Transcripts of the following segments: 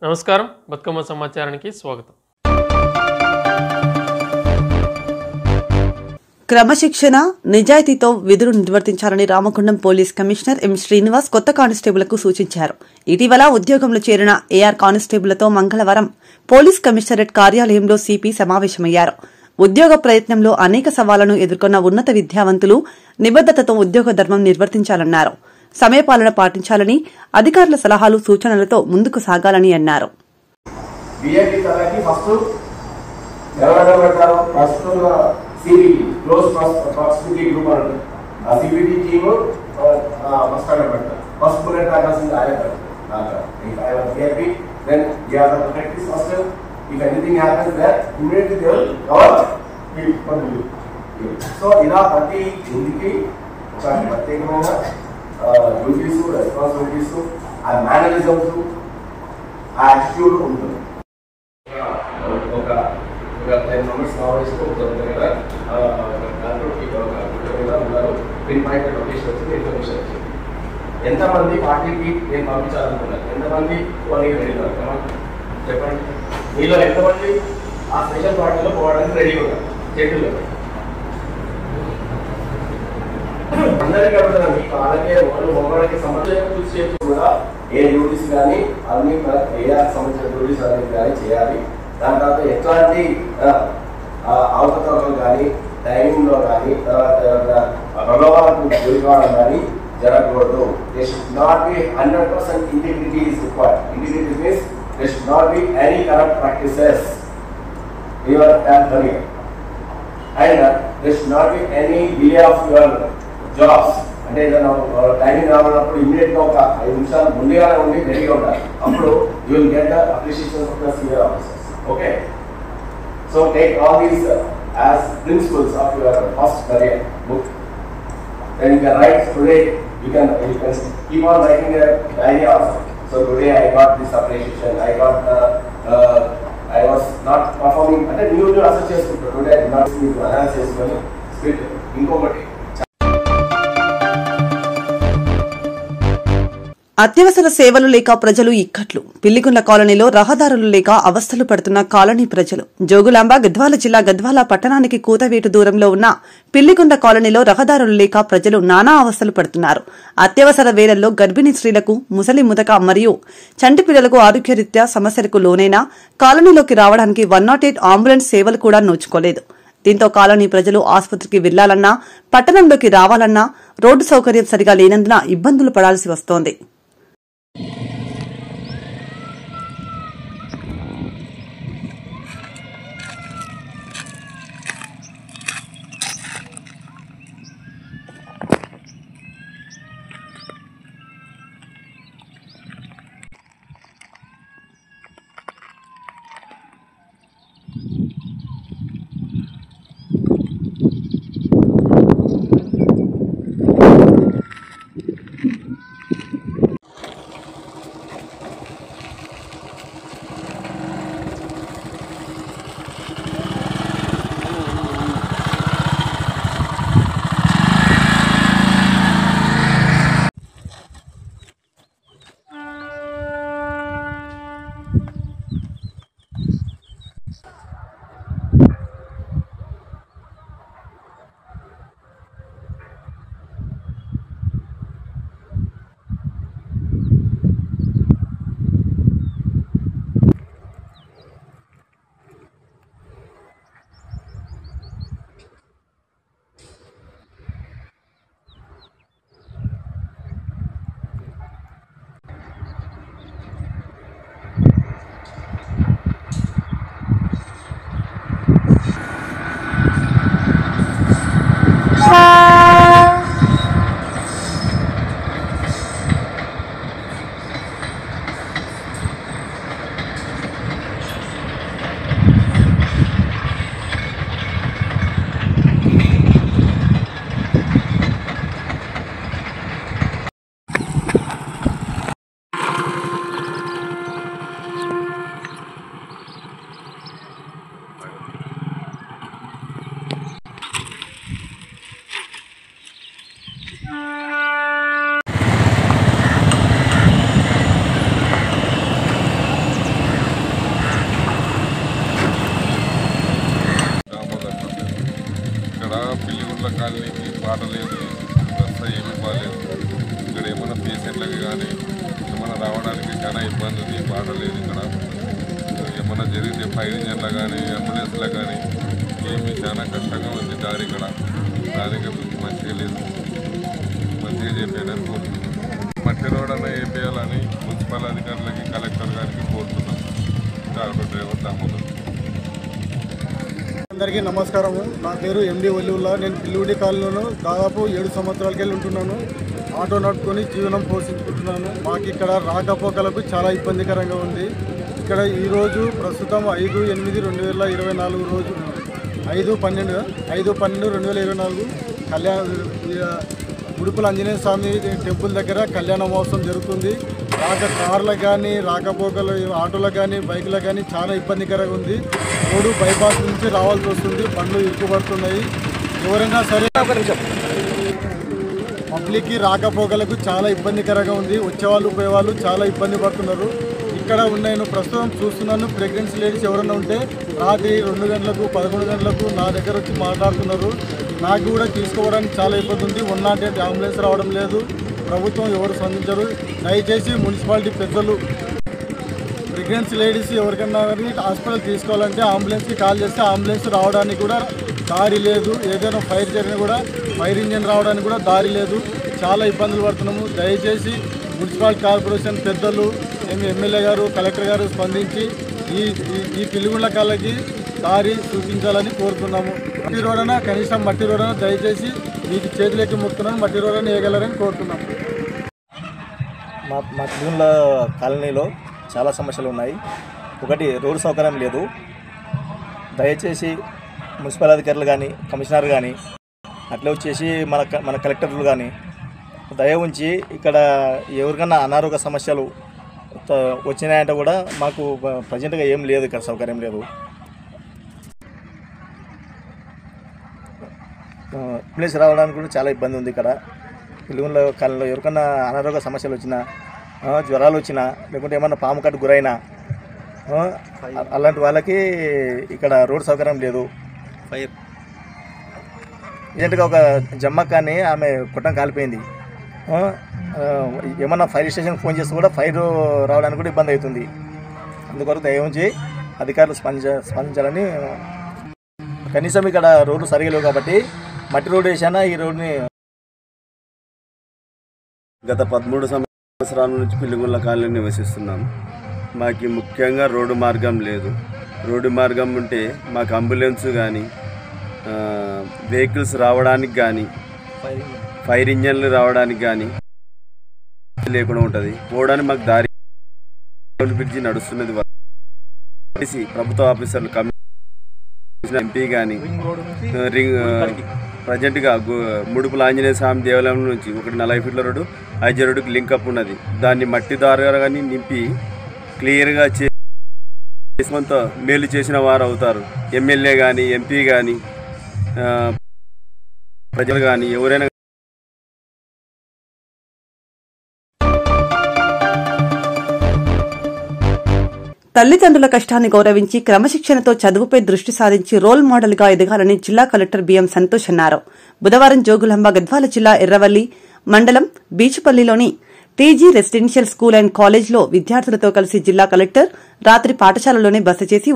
నమస్కారం, బతుకమ్మ సమాచారానికి స్వాగతం. క్రమశిక్షణ, నిజాయితీతో విధులు నిర్వర్తించాలని Ramagundam police commissioner M Srinivas కొత్త కానిస్టేబుళ్లకు సూచించారు. ఇటీవల ఉద్యోగంలో చేరిన ఏఆర్ కానిస్టేబుళ్లతో మంగళవారం పోలీస్ కమిషనరేట్ కార్యాలయంలో సిపి సమావేశమయ్యారు. ఉద్యోగ ప్రయత్నంలో అనేక సవాళ్లను ఎదుర్కొన్న ఉన్నత విద్యావంతులు నిబద్దతతో ఉద్యోగ ధర్మం నిర్వర్తించాలన్నారు. సమయపాలన పాటించాలని, అధికారుల సలహాలు సూచనలతో ముందుకు సాగాలని అన్నారు. డ్యూటీస్, రెస్పాన్సిబిలిటీస్, ఆ మేనరిజమ్స్, ఆ యాటిట్యూడ్ ఉంటుంది. ఒక 10 మెంబర్స్ కావాల్సి ఉన్నారు. పిన్-పాయింట్ లొకేషన్ వచ్చింది, ఇన్ఫర్మేషన్ వచ్చింది. ఎంతమంది పార్టీకి నేను పంపించాలనుకున్నాను, ఎంతమంది పోలింగ్ రెడీ ఉన్నారు చెప్పండి. మీలో ఎంతమంది ఆ స్పెషల్ పార్టీలో పోవడానికి రెడీ ఉన్నారు చేతుల్లో? అందరికీ అడుగుతాను, మీకు అలాగే మొక్కలకి సంబంధించిన కూడా ఏ డ్యూటీస్ కానీ అన్ని ఏఆర్ సంబంధించిన డ్యూటీస్ అనేది కానీ చేయాలి. దాని తర్వాత ఎట్లాంటి అవకతవకలు కానీ, టైమింగ్లో కానీ, తర్వాత ప్రలోభాలకు గురి కావడం కానీ జరగకూడదు. They should not be 100% integrity is required. Integrity means they should not be any corrupt practices your career, and there should not be any delay of your jobs. అంటే ఏదైనా టైమింగ్ రావాలన్నప్పుడు ఇమీడియట్ గా ఒక 5 నిమిషాలు ముందుగానే ఉండి రెడీగా ఉండాలి. అప్పుడు you will get the appreciation of the senior officers. Okay, so take all these as principles of your first career book. Then you can write today, you can keep on writing your diary also. So today I got this appreciation, I was not performing అంటే new assess చేసుకుంటారు. Today మీకు analyse చేసుకొని spirit. ఇంకొకటి, అత్యవసర సేవలు లేక ప్రజలు ఇక్కట్లు. పిల్లిగుండ్ల కాలనీలో రహదారులు లేక అవస్థలు పడుతున్న కాలనీ ప్రజలు. జోగులాంబ, గద్వాల జిల్లా గద్వాల పట్టణానికి కూతవేటు దూరంలో ఉన్న పిల్లిగుండ్ల కాలనీలో రహదారులు లేక ప్రజలు నానా అవస్థలు పడుతున్నారు. అత్యవసర వేళల్లో గర్భిణీ స్త్రీలకు, ముసలి ముదక మరియు చంటి పిల్లలకు ఆరోగ్యరీత్యా సమస్యలకు లోనైనా కాలనీలోకి రావడానికి 108 అంబులెన్స్ సేవలు కూడా నోచుకోలేదు. దీంతో కాలనీ ప్రజలు ఆసుపత్రికి వెళ్లాలన్నా, పట్టణంలోకి రావాలన్నా రోడ్డు సౌకర్యం సరిగా లేనందున ఇబ్బందులు పడాల్సి వస్తోంది. కానీ ఏమైనా రావడానికి చాలా ఇబ్బంది ఉంది. బాధ లేదు ఇక్కడ. ఏమైనా జరిగితే ఫైర్ ఇంజన్లో కానీ అంబులెన్స్లో కానీ ఏమి చాలా కష్టంగా ఉంది. దారి ఇక్కడ దానికి మంచిగా లేదు. మంచిగా చెప్పానని కోరుతున్నాం. మట్టి రోడ్ అన్న వేపేయాలని మున్సిపల్ అధికారులకి కలెక్టర్ గారికి కోరుతున్నాం. Auto driver Damodar. అందరికీ నమస్కారము. నా పేరు ఎండి వల్లివుల్లా. నేను పిల్లుడి కాలనీలో దాదాపు 7 సంవత్సరాలకి వెళ్ళి ఉంటున్నాను. ఆటో నడుపుకొని జీవనం పోషించుకుంటున్నాను. మాకు ఇక్కడ రాకపోకలకు చాలా ఇబ్బందికరంగా ఉంది. ఇక్కడ ఈరోజు ప్రస్తుతం 5/8/2024 రోజు 5/12/2024 ఉడుపుల ఆంజనేయ స్వామి టెంపుల్ దగ్గర కళ్యాణ మహోత్సవం జరుగుతుంది. కార్లకు కానీ రాకపోకలు ఆటోలకు కానీ బైకులకు కానీ చాలా ఇబ్బందికరంగా ఉంది. రోడ్డు బైపాస్ నుంచి రావాల్సి వస్తుంది. బండ్లు ఇరుక్కుపడుతున్నాయి. ఎవరైనా సరే పబ్లిక్కి రాకపోకలకు చాలా ఇబ్బందికరంగా ఉంది. వచ్చేవాళ్ళు పోయేవాళ్ళు చాలా ఇబ్బంది పడుతున్నారు. ఇక్కడ నేను ప్రస్తుతం చూస్తున్నాను. ప్రెగ్నెన్సీ లేడీస్ ఎవరైనా ఉంటే రాత్రి 2 గంటలకు 11 గంటలకు నా దగ్గర వచ్చి మాట్లాడుతున్నారు. నాకు కూడా తీసుకోవడానికి చాలా ఇబ్బంది ఉంది. 108 అంబులెన్స్ రావడం లేదు. ప్రభుత్వం ఎవరు స్పందించరు. దయచేసి మున్సిపాలిటీ పెద్దలు ప్రెగ్నెన్సీ లేడీస్ ఎవరికన్నా కానీ హాస్పిటల్ తీసుకోవాలంటే అంబులెన్స్కి కాల్ చేస్తే అంబులెన్స్ రావడానికి కూడా దారి లేదు. ఏదైనా ఫైర్ జరిగినా కూడా ఫైర్ ఇంజన్ రావడానికి కూడా దారి లేదు. చాలా ఇబ్బందులు పడుతున్నాము. దయచేసి మున్సిపల్ కార్పొరేషన్ పెద్దలు ఎమ్మెల్యే గారు కలెక్టర్ గారు స్పందించి ఈ పిల్లిగుండ్ల కాళ్ళకి దారి చూపించాలని కోరుతున్నాము. మట్టి రోడన కనీసం మట్టి రోడన దయచేసి మీకు చేతులెక్కి మొక్కుతున్నాను. మట్టి రోడన వేయగలరని కోరుతున్నాము. మా పిల్లిగుండ్ల కాలనీలో చాలా సమస్యలు ఉన్నాయి. ఒకటి, రోడ్డు సౌకర్యం లేదు. దయచేసి మున్సిపల్ అధికారులు కానీ కమిషనర్ కానీ అట్లా వచ్చేసి మన కలెక్టర్లు కానీ దయ ఉంచి ఇక్కడ ఎవరికన్నా అనారోగ్య సమస్యలు వచ్చినాయంటే కూడా మాకు ప్రజెంట్గా ఏం లేదు. ఇక్కడ సౌకర్యం లేదు. అంబులెన్స్ రావడానికి కూడా చాలా ఇబ్బంది ఉంది. ఇక్కడ పిల్లిగుండ్ల కాలంలో ఎవరికన్నా అనారోగ్య సమస్యలు వచ్చినా, జ్వరాలు వచ్చినా, లేకుంటే ఏమన్నా పాము కట్టు గురైనా అలాంటి వాళ్ళకి ఇక్కడ రోడ్ సౌకర్యం లేదు. ఫైర్ రీసెంట్గా ఒక జమ్మక్కని ఆమె కుట్టం కాలిపోయింది. ఏమన్నా ఫైర్ స్టేషన్కి ఫోన్ చేస్తే కూడా ఫైర్ రావడానికి కూడా ఇబ్బంది అవుతుంది. అందుకొరకు దయవుంచి అధికారులు స్పందించాలని. కనీసం ఇక్కడ రోడ్లు సరిగా లేవు కాబట్టి మట్టి రోడ్డు వేసానా ఈ రోడ్ని. గత 13 సంవత్సరాల నుంచి పిల్లిగుండ్ల కాలనీ నివసిస్తున్నాం. మాకు ముఖ్యంగా రోడ్డు మార్గం లేదు. రోడ్డు మార్గం ఉంటే మాకు అంబులెన్స్ కానీ వెహికల్స్ రావడానికి కానీ ఫైర్ ఇంజన్లు రావడానికి కానీ లేకుండా ఉంటుంది. పోవడానికి మాకు దారి బ్రిడ్జి నడుస్తున్నది. ప్రభుత్వ ఆఫీసర్లు కమిషనర్ ఎంపీ కానీ ప్రజెంట్గా ముడుపుల ఆంజనేయ స్వామి దేవాలయం నుంచి ఒకటి 40 ఫీట్ల రోడ్డు ఐజీ రోడ్డుకి లింకప్ ఉన్నది. దాన్ని మట్టి దారుగా కానీ నింపి క్లియర్గా కొంత మేలు చేసిన వారు అవుతారు. ఎమ్మెల్యే కానీ ఎంపీ కానీ ప్రజలు కానీ ఎవరైనా. తల్లిదండ్రుల కష్టాన్ని గౌరవించి క్రమశిక్షణతో చదువుపై దృష్టి సారించి రోల్ మోడల్ గా ఎదగాలని జిల్లా కలెక్టర్ బిఎం సంతోష్ అన్నారు. బుధవారం జోగులాంబ గద్వాల జిల్లా ఎర్రవల్లి మండలం బీచుపల్లిలోని టీజీ రెసిడెన్షియల్ స్కూల్ అండ్ కాలేజ్లో విద్యార్థులతో కలిసి జిల్లా కలెక్టర్ రాత్రి పాఠశాలలోనే బస చేసి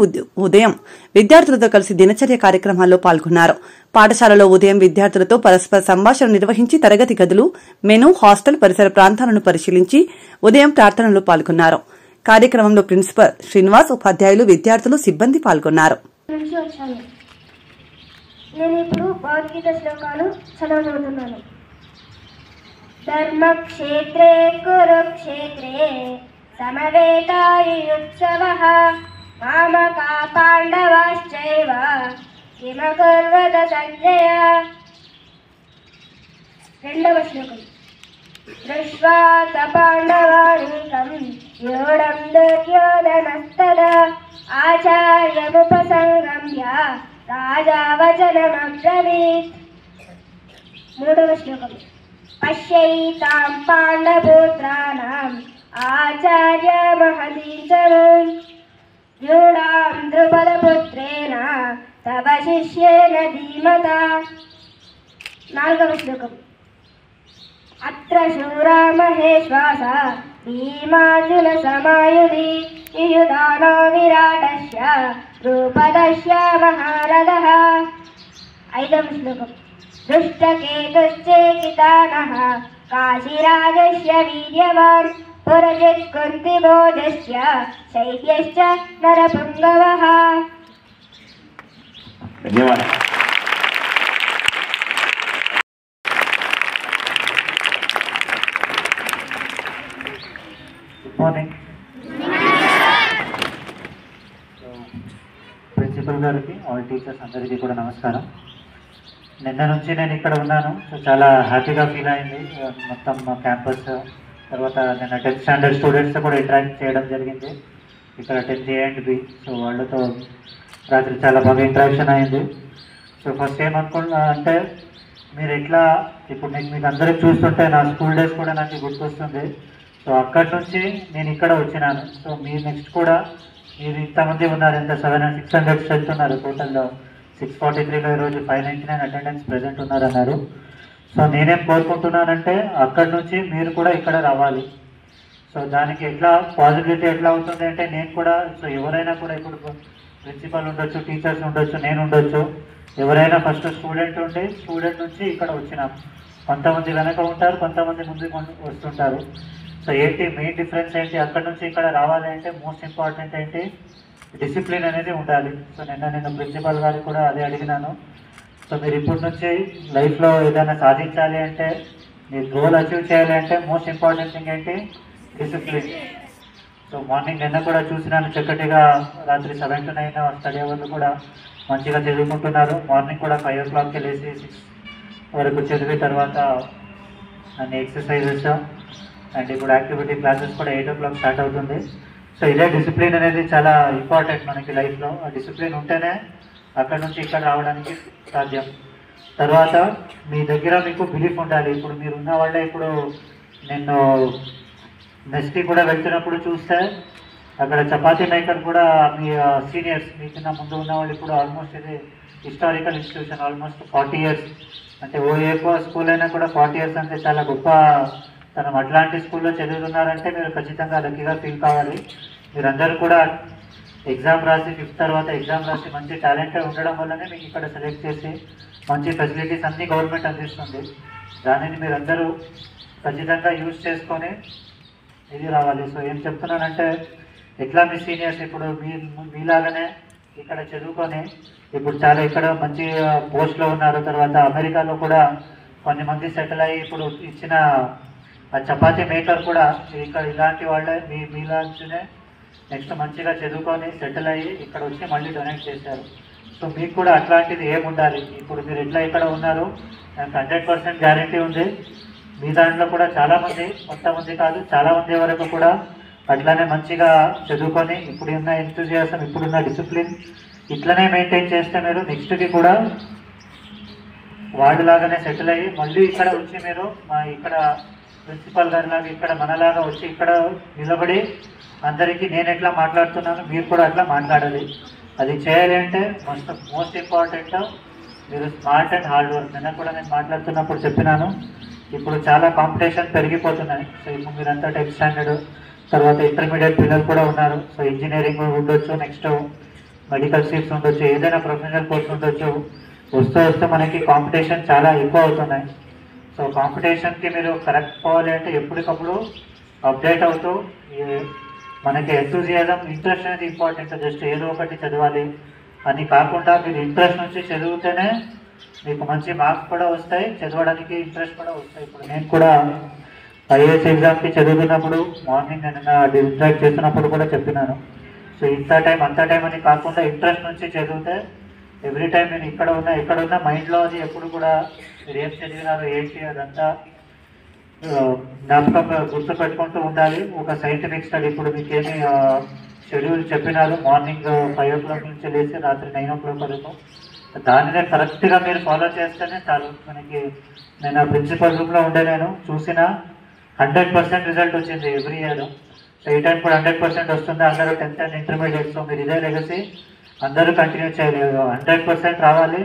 ఉదయం విద్యార్థులతో కలిసి దినచర్య కార్యక్రమాల్లో పాల్గొన్నారు. పాఠశాలలో ఉదయం విద్యార్థులతో పరస్పర సంభాషణ నిర్వహించి తరగతి గదులు, మెనూ, హాస్టల్ పరిసర ప్రాంతాలను పరిశీలించి ఉదయం ప్రార్థనలో పాల్గొన్నారు. కార్యక్రమంలో ప్రిన్సిపల్ శ్రీనివాస్, ఉపాధ్యాయులు, విద్యార్థులు, సిబ్బంది పాల్గొన్నారు. నేను ఇప్పుడు భగవద్గీత శ్లోకాలు చదవబోతున్నాను. ధర్మక్షేత్రే కురుక్షేత్రే సమవేతాయుత్సవః మామకా పాండవాశ్చైవ కిమకుర్వత సంజయ. రెండవ శ్లోకం. దృష్ట్వా పాండవానీకం యోడం దుర్యోధనస్తదా ఆచార్యముపసంగమ్య రాజా వచనమబ్రవీత్. మూడవ శ్లోకం. పశ్యైతాం పాండవపుత్రాణాం ఆచార్య మహదీచరం యూఢాం ద్రుపదపుత్రేణ తవ శిష్యేన ధీమతా. నాలుగవ శ్లోకం. అత్ర శూరా మహేశ్వాస భీమార్జున సమాయుధి యుయుధానో విరాటస్య ద్రౌపదస్య మహారథః. 5వ శ్లోకం. దృష్టకేతుశ్చేకితానః కాశీరాజస్య వీర్యవాన్ పురజిత్ కుంతిభోజస్య శైవ్యశ్చ నరపుంగవః. ధన్యవాదాలు. Good morning. ప్రిన్సిపల్ గారికి, ఆల్ టీచర్స్ అందరికీ కూడా నమస్కారం. నిన్న నుంచి నేను ఇక్కడ ఉన్నాను. సో చాలా హ్యాపీగా ఫీల్ అయింది. మొత్తం క్యాంపస్, తర్వాత నిన్న 10th స్టాండర్డ్ స్టూడెంట్స్తో కూడా ఇంటరాక్ట్ చేయడం జరిగింది. ఇక్కడ 10th A and B. So వాళ్ళతో రాత్రి చాలా బాగా ఇంటరాక్షన్ అయింది. సో ఫస్ట్ ఏమనుకున్నా అంటే, మీరు ఎట్లా ఇప్పుడు మీకు అందరికి చూస్తుంటే నా స్కూల్ డేస్ కూడా నాకు గుర్తొస్తుంది. సో అక్కడి నుంచి నేను ఇక్కడ వచ్చినాను. సో మీరు నెక్స్ట్ కూడా మీరు ఇంతమంది ఉన్నారు, ఎంత 600 స్ట్రెంత్ ఉన్నారు. టోటల్లో 643లో ఈరోజు 599 అటెండెన్స్ ప్రజెంట్ ఉన్నారన్నారు. సో నేనేం కోరుకుంటున్నానంటే, అక్కడి నుంచి మీరు కూడా ఇక్కడ రావాలి. సో దానికి ఎట్లా పాజిబిలిటీ ఎట్లా అవుతుంది అంటే, నేను కూడా సో ఎవరైనా కూడా ఇప్పుడు ప్రిన్సిపల్ ఉండొచ్చు, టీచర్స్ ఉండొచ్చు, నేను ఉండొచ్చు, ఎవరైనా ఫస్ట్ స్టూడెంట్ ఉండి స్టూడెంట్ నుంచి ఇక్కడ వచ్చినాం. కొంతమంది వెనక ఉంటారు, కొంతమంది ముందు వస్తుంటారు. సో ఏంటి మెయిన్ డిఫరెన్స్ ఏంటి, అక్కడ నుంచి ఇక్కడ రావాలి అంటే మోస్ట్ ఇంపార్టెంట్ ఏంటి, డిసిప్లిన్ అనేది ఉండాలి. సో నేను ప్రిన్సిపల్ గారికి కూడా అదే అడిగినాను. సో మీరు ఇప్పటి నుంచి లైఫ్లో ఏదైనా సాధించాలి అంటే, మీరు గోల్ అచీవ్ చేయాలి అంటే మోస్ట్ ఇంపార్టెంట్ థింగ్ ఏంటి, డిసిప్లిన్. సో మార్నింగ్ నిన్న కూడా చూసినాను, చక్కటిగా రాత్రి 7 to 9 స్టడీ అవర్లు కూడా మంచిగా చదువుకుంటున్నారు. మార్నింగ్ కూడా 5 o'clock లేచి 6 వరకు చదివిన తర్వాత అన్ని ఎక్సర్సైజెస్ అండ్ ఇప్పుడు యాక్టివిటీ క్లాసెస్ కూడా 8 o'clock స్టార్ట్ అవుతుంది. సో ఇదే డిసిప్లిన్ అనేది చాలా ఇంపార్టెంట్ మనకి లైఫ్లో. ఆ డిసిప్లిన్ ఉంటేనే అక్కడ నుంచి ఇక్కడ రావడానికి సాధ్యం. తర్వాత మీ దగ్గర మీకు బిలీఫ్ ఉండాలి. ఇప్పుడు మీరు ఉన్న వాళ్ళే, ఇప్పుడు నేను నెక్స్ట్కి కూడా వెళ్తున్నప్పుడు చూస్తే అక్కడ చపాతీ మేకర్ కూడా మీ సీనియర్స్, మీకన్నా ముందు ఉన్న వాళ్ళు ఇప్పుడు ఆల్మోస్ట్ ఇది హిస్టారికల్ ఇన్స్టిట్యూషన్, ఆల్మోస్ట్ 40 years. అంటే ఓ ఎక్కువ స్కూల్ అయినా కూడా 40 years అంటే చాలా గొప్ప తనం. అట్లాంటి స్కూల్లో చదువుతున్నారంటే మీరు ఖచ్చితంగా లక్కీగా ఫీల్ కావాలి. మీరందరూ కూడా ఎగ్జామ్ రాసి 5th తర్వాత ఎగ్జామ్ రాసి మంచి టాలెంటెడ్ ఉండడం వల్లనే మీకు ఇక్కడ సెలెక్ట్ చేసి మంచి ఫెసిలిటీస్ అన్నీ గవర్నమెంట్ అందిస్తుంది. దానిని మీరందరూ ఖచ్చితంగా యూజ్ చేసుకొని ఇది రావాలి. సో ఏం చెప్తున్నానంటే, ఎట్లా మీ సీనియర్స్ ఇప్పుడు మీలాగానే ఇక్కడ చదువుకొని ఇప్పుడు చాలా ఇక్కడ మంచి పోస్ట్లో ఉన్నారు. తర్వాత అమెరికాలో కూడా కొంతమంది సెటిల్ అయ్యి ఇప్పుడు ఇచ్చిన ఆ చపాతీ మేకర్ కూడా ఇక్కడ ఇలాంటి వాళ్ళే మీలాంటినే నెక్స్ట్ మంచిగా చదువుకొని సెటిల్ అయ్యి ఇక్కడ వచ్చి మళ్ళీ డొనేట్ చేశారు. సో మీకు కూడా అట్లాంటిది ఏముండాలి. ఇప్పుడు మీరు ఎట్లా ఇక్కడ ఉన్నారు, నాకు 100% గ్యారంటీ ఉంది. మీ దాంట్లో కూడా చాలామంది, కొంతమంది కాదు చాలామంది వరకు కూడా అట్లానే మంచిగా చదువుకొని ఇప్పుడున్న ఎంతూజియాసం, ఇప్పుడున్న డిసిప్లిన్ ఇట్లనే మెయింటైన్ చేస్తే మీరు నెక్స్ట్కి కూడా వాళ్ళలాగానే సెటిల్ అయ్యి మళ్ళీ ఇక్కడ వచ్చి మీరు ఇక్కడ ప్రిన్సిపల్ గారి లాగా ఇక్కడ మనలాగా వచ్చి ఇక్కడ నిలబడి అందరికీ నేను ఎట్లా మాట్లాడుతున్నాను మీరు కూడా అట్లా మాట్లాడాలి. అది చేయాలి అంటే మోస్ట్ ఇంపార్టెంట్ మీరు స్మార్ట్ అండ్ హార్డ్ వర్క్. నిన్న కూడా నేను మాట్లాడుతున్నప్పుడు చెప్పినాను, ఇప్పుడు చాలా కాంపిటీషన్ పెరిగిపోతున్నాయి. సో ఇప్పుడు మీరంతా 10th స్టాండర్డ్ తర్వాత ఇంటర్మీడియట్ పిల్లలు కూడా ఉన్నారు. సో ఇంజనీరింగ్ ఉండొచ్చు, నెక్స్ట్ మెడికల్ సీట్స్ ఉండొచ్చు, ఏదైనా ప్రొఫెషనల్ కోర్స్ ఉండొచ్చు. వస్తూ మనకి కాంపిటీషన్ చాలా ఎక్కువ అవుతున్నాయి. సో కాంపిటీషన్కి మీరు కరెక్ట్ పోవాలి అంటే ఎప్పటికప్పుడు అప్డేట్ అవుతూ మనకి ఎంతూజియాజం, ఇంట్రెస్ట్ అనేది ఇంపార్టెంట్. జస్ట్ ఏదో ఒకటి చదవాలి అని కాకుండా మీరు ఇంట్రెస్ట్ నుంచి చదివితేనే మీకు మంచి మార్క్స్ కూడా వస్తాయి, చదవడానికి ఇంట్రెస్ట్ కూడా వస్తాయి. ఇప్పుడు నేను కూడా IAS ఎగ్జామ్కి చదువుతున్నప్పుడు మార్నింగ్ నేను ఇంటరాక్ట్ చేస్తున్నప్పుడు కూడా చెప్పినాను. సో ఇంత టైం అంత టైం అని కాకుండా ఇంట్రెస్ట్ నుంచి చదివితే ఎవ్రీ టైం నేను ఎక్కడున్నా మైండ్లో అది ఎప్పుడు కూడా మీరు ఏం చదివినారు ఏంటి అదంతా జ్ఞాపకంగా గుర్తుపెట్టుకుంటూ ఉండాలి. ఒక సైంటిఫిక్ స్టడీ ఇప్పుడు మీకు ఏమి షెడ్యూల్ చెప్పినారు, మార్నింగ్ 5 o'clock నుంచి లేచి రాత్రి 9 o'clock వరకు, దానినే కరెక్ట్గా మీరు ఫాలో చేస్తేనే చాలు. మనకి నేను ప్రిన్సిపల్ రూమ్లో ఉండే నేను చూసిన 100% రిజల్ట్ వచ్చింది ఎవ్రీ ఇయర్. సో ఈ టైం కూడా 100% వస్తుంది. అందరూ 10th and ఇంటర్మీడియట్. సో మీరు ఇదే లెగసీ అందరూ కంటిన్యూ చేయాలి. 100% రావాలి.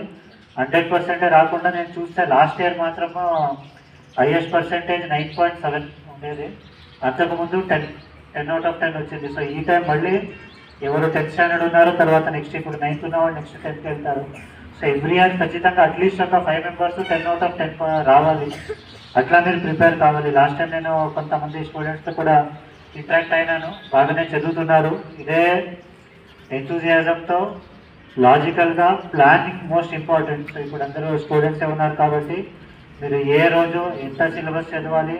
100% రాకుండా నేను చూస్తే లాస్ట్ ఇయర్ మాత్రము హైయెస్ట్ పర్సెంటేజ్ 9.7 ఉండేది. అంతకుముందు 10/10 వచ్చింది. సో ఈ టైం మళ్ళీ ఎవరు 10th స్టాండర్డ్ ఉన్నారో తర్వాత నెక్స్ట్ ఇప్పుడు 9th ఉన్నవాళ్ళు నెక్స్ట్ 10th వెళ్తారు. సో ఎవ్రీ ఇయర్ ఖచ్చితంగా అట్లీస్ట్ ఒక 5 మెంబర్స్ 10/10 రావాలి. అట్లా మీరు ప్రిపేర్ కావాలి. లాస్ట్ టైం నేను కొంతమంది స్టూడెంట్స్తో కూడా ఇంటరాక్ట్ అయినాను. బాగానే చదువుతున్నారు. ఇదే ఎంతూజియాజంతో లాజికల్గా ప్లానింగ్ మోస్ట్ ఇంపార్టెంట్. సో ఇప్పుడు అందరూ స్టూడెంట్సే ఉన్నారు కాబట్టి మీరు ఏ రోజు ఎంత సిలబస్ చదవాలి,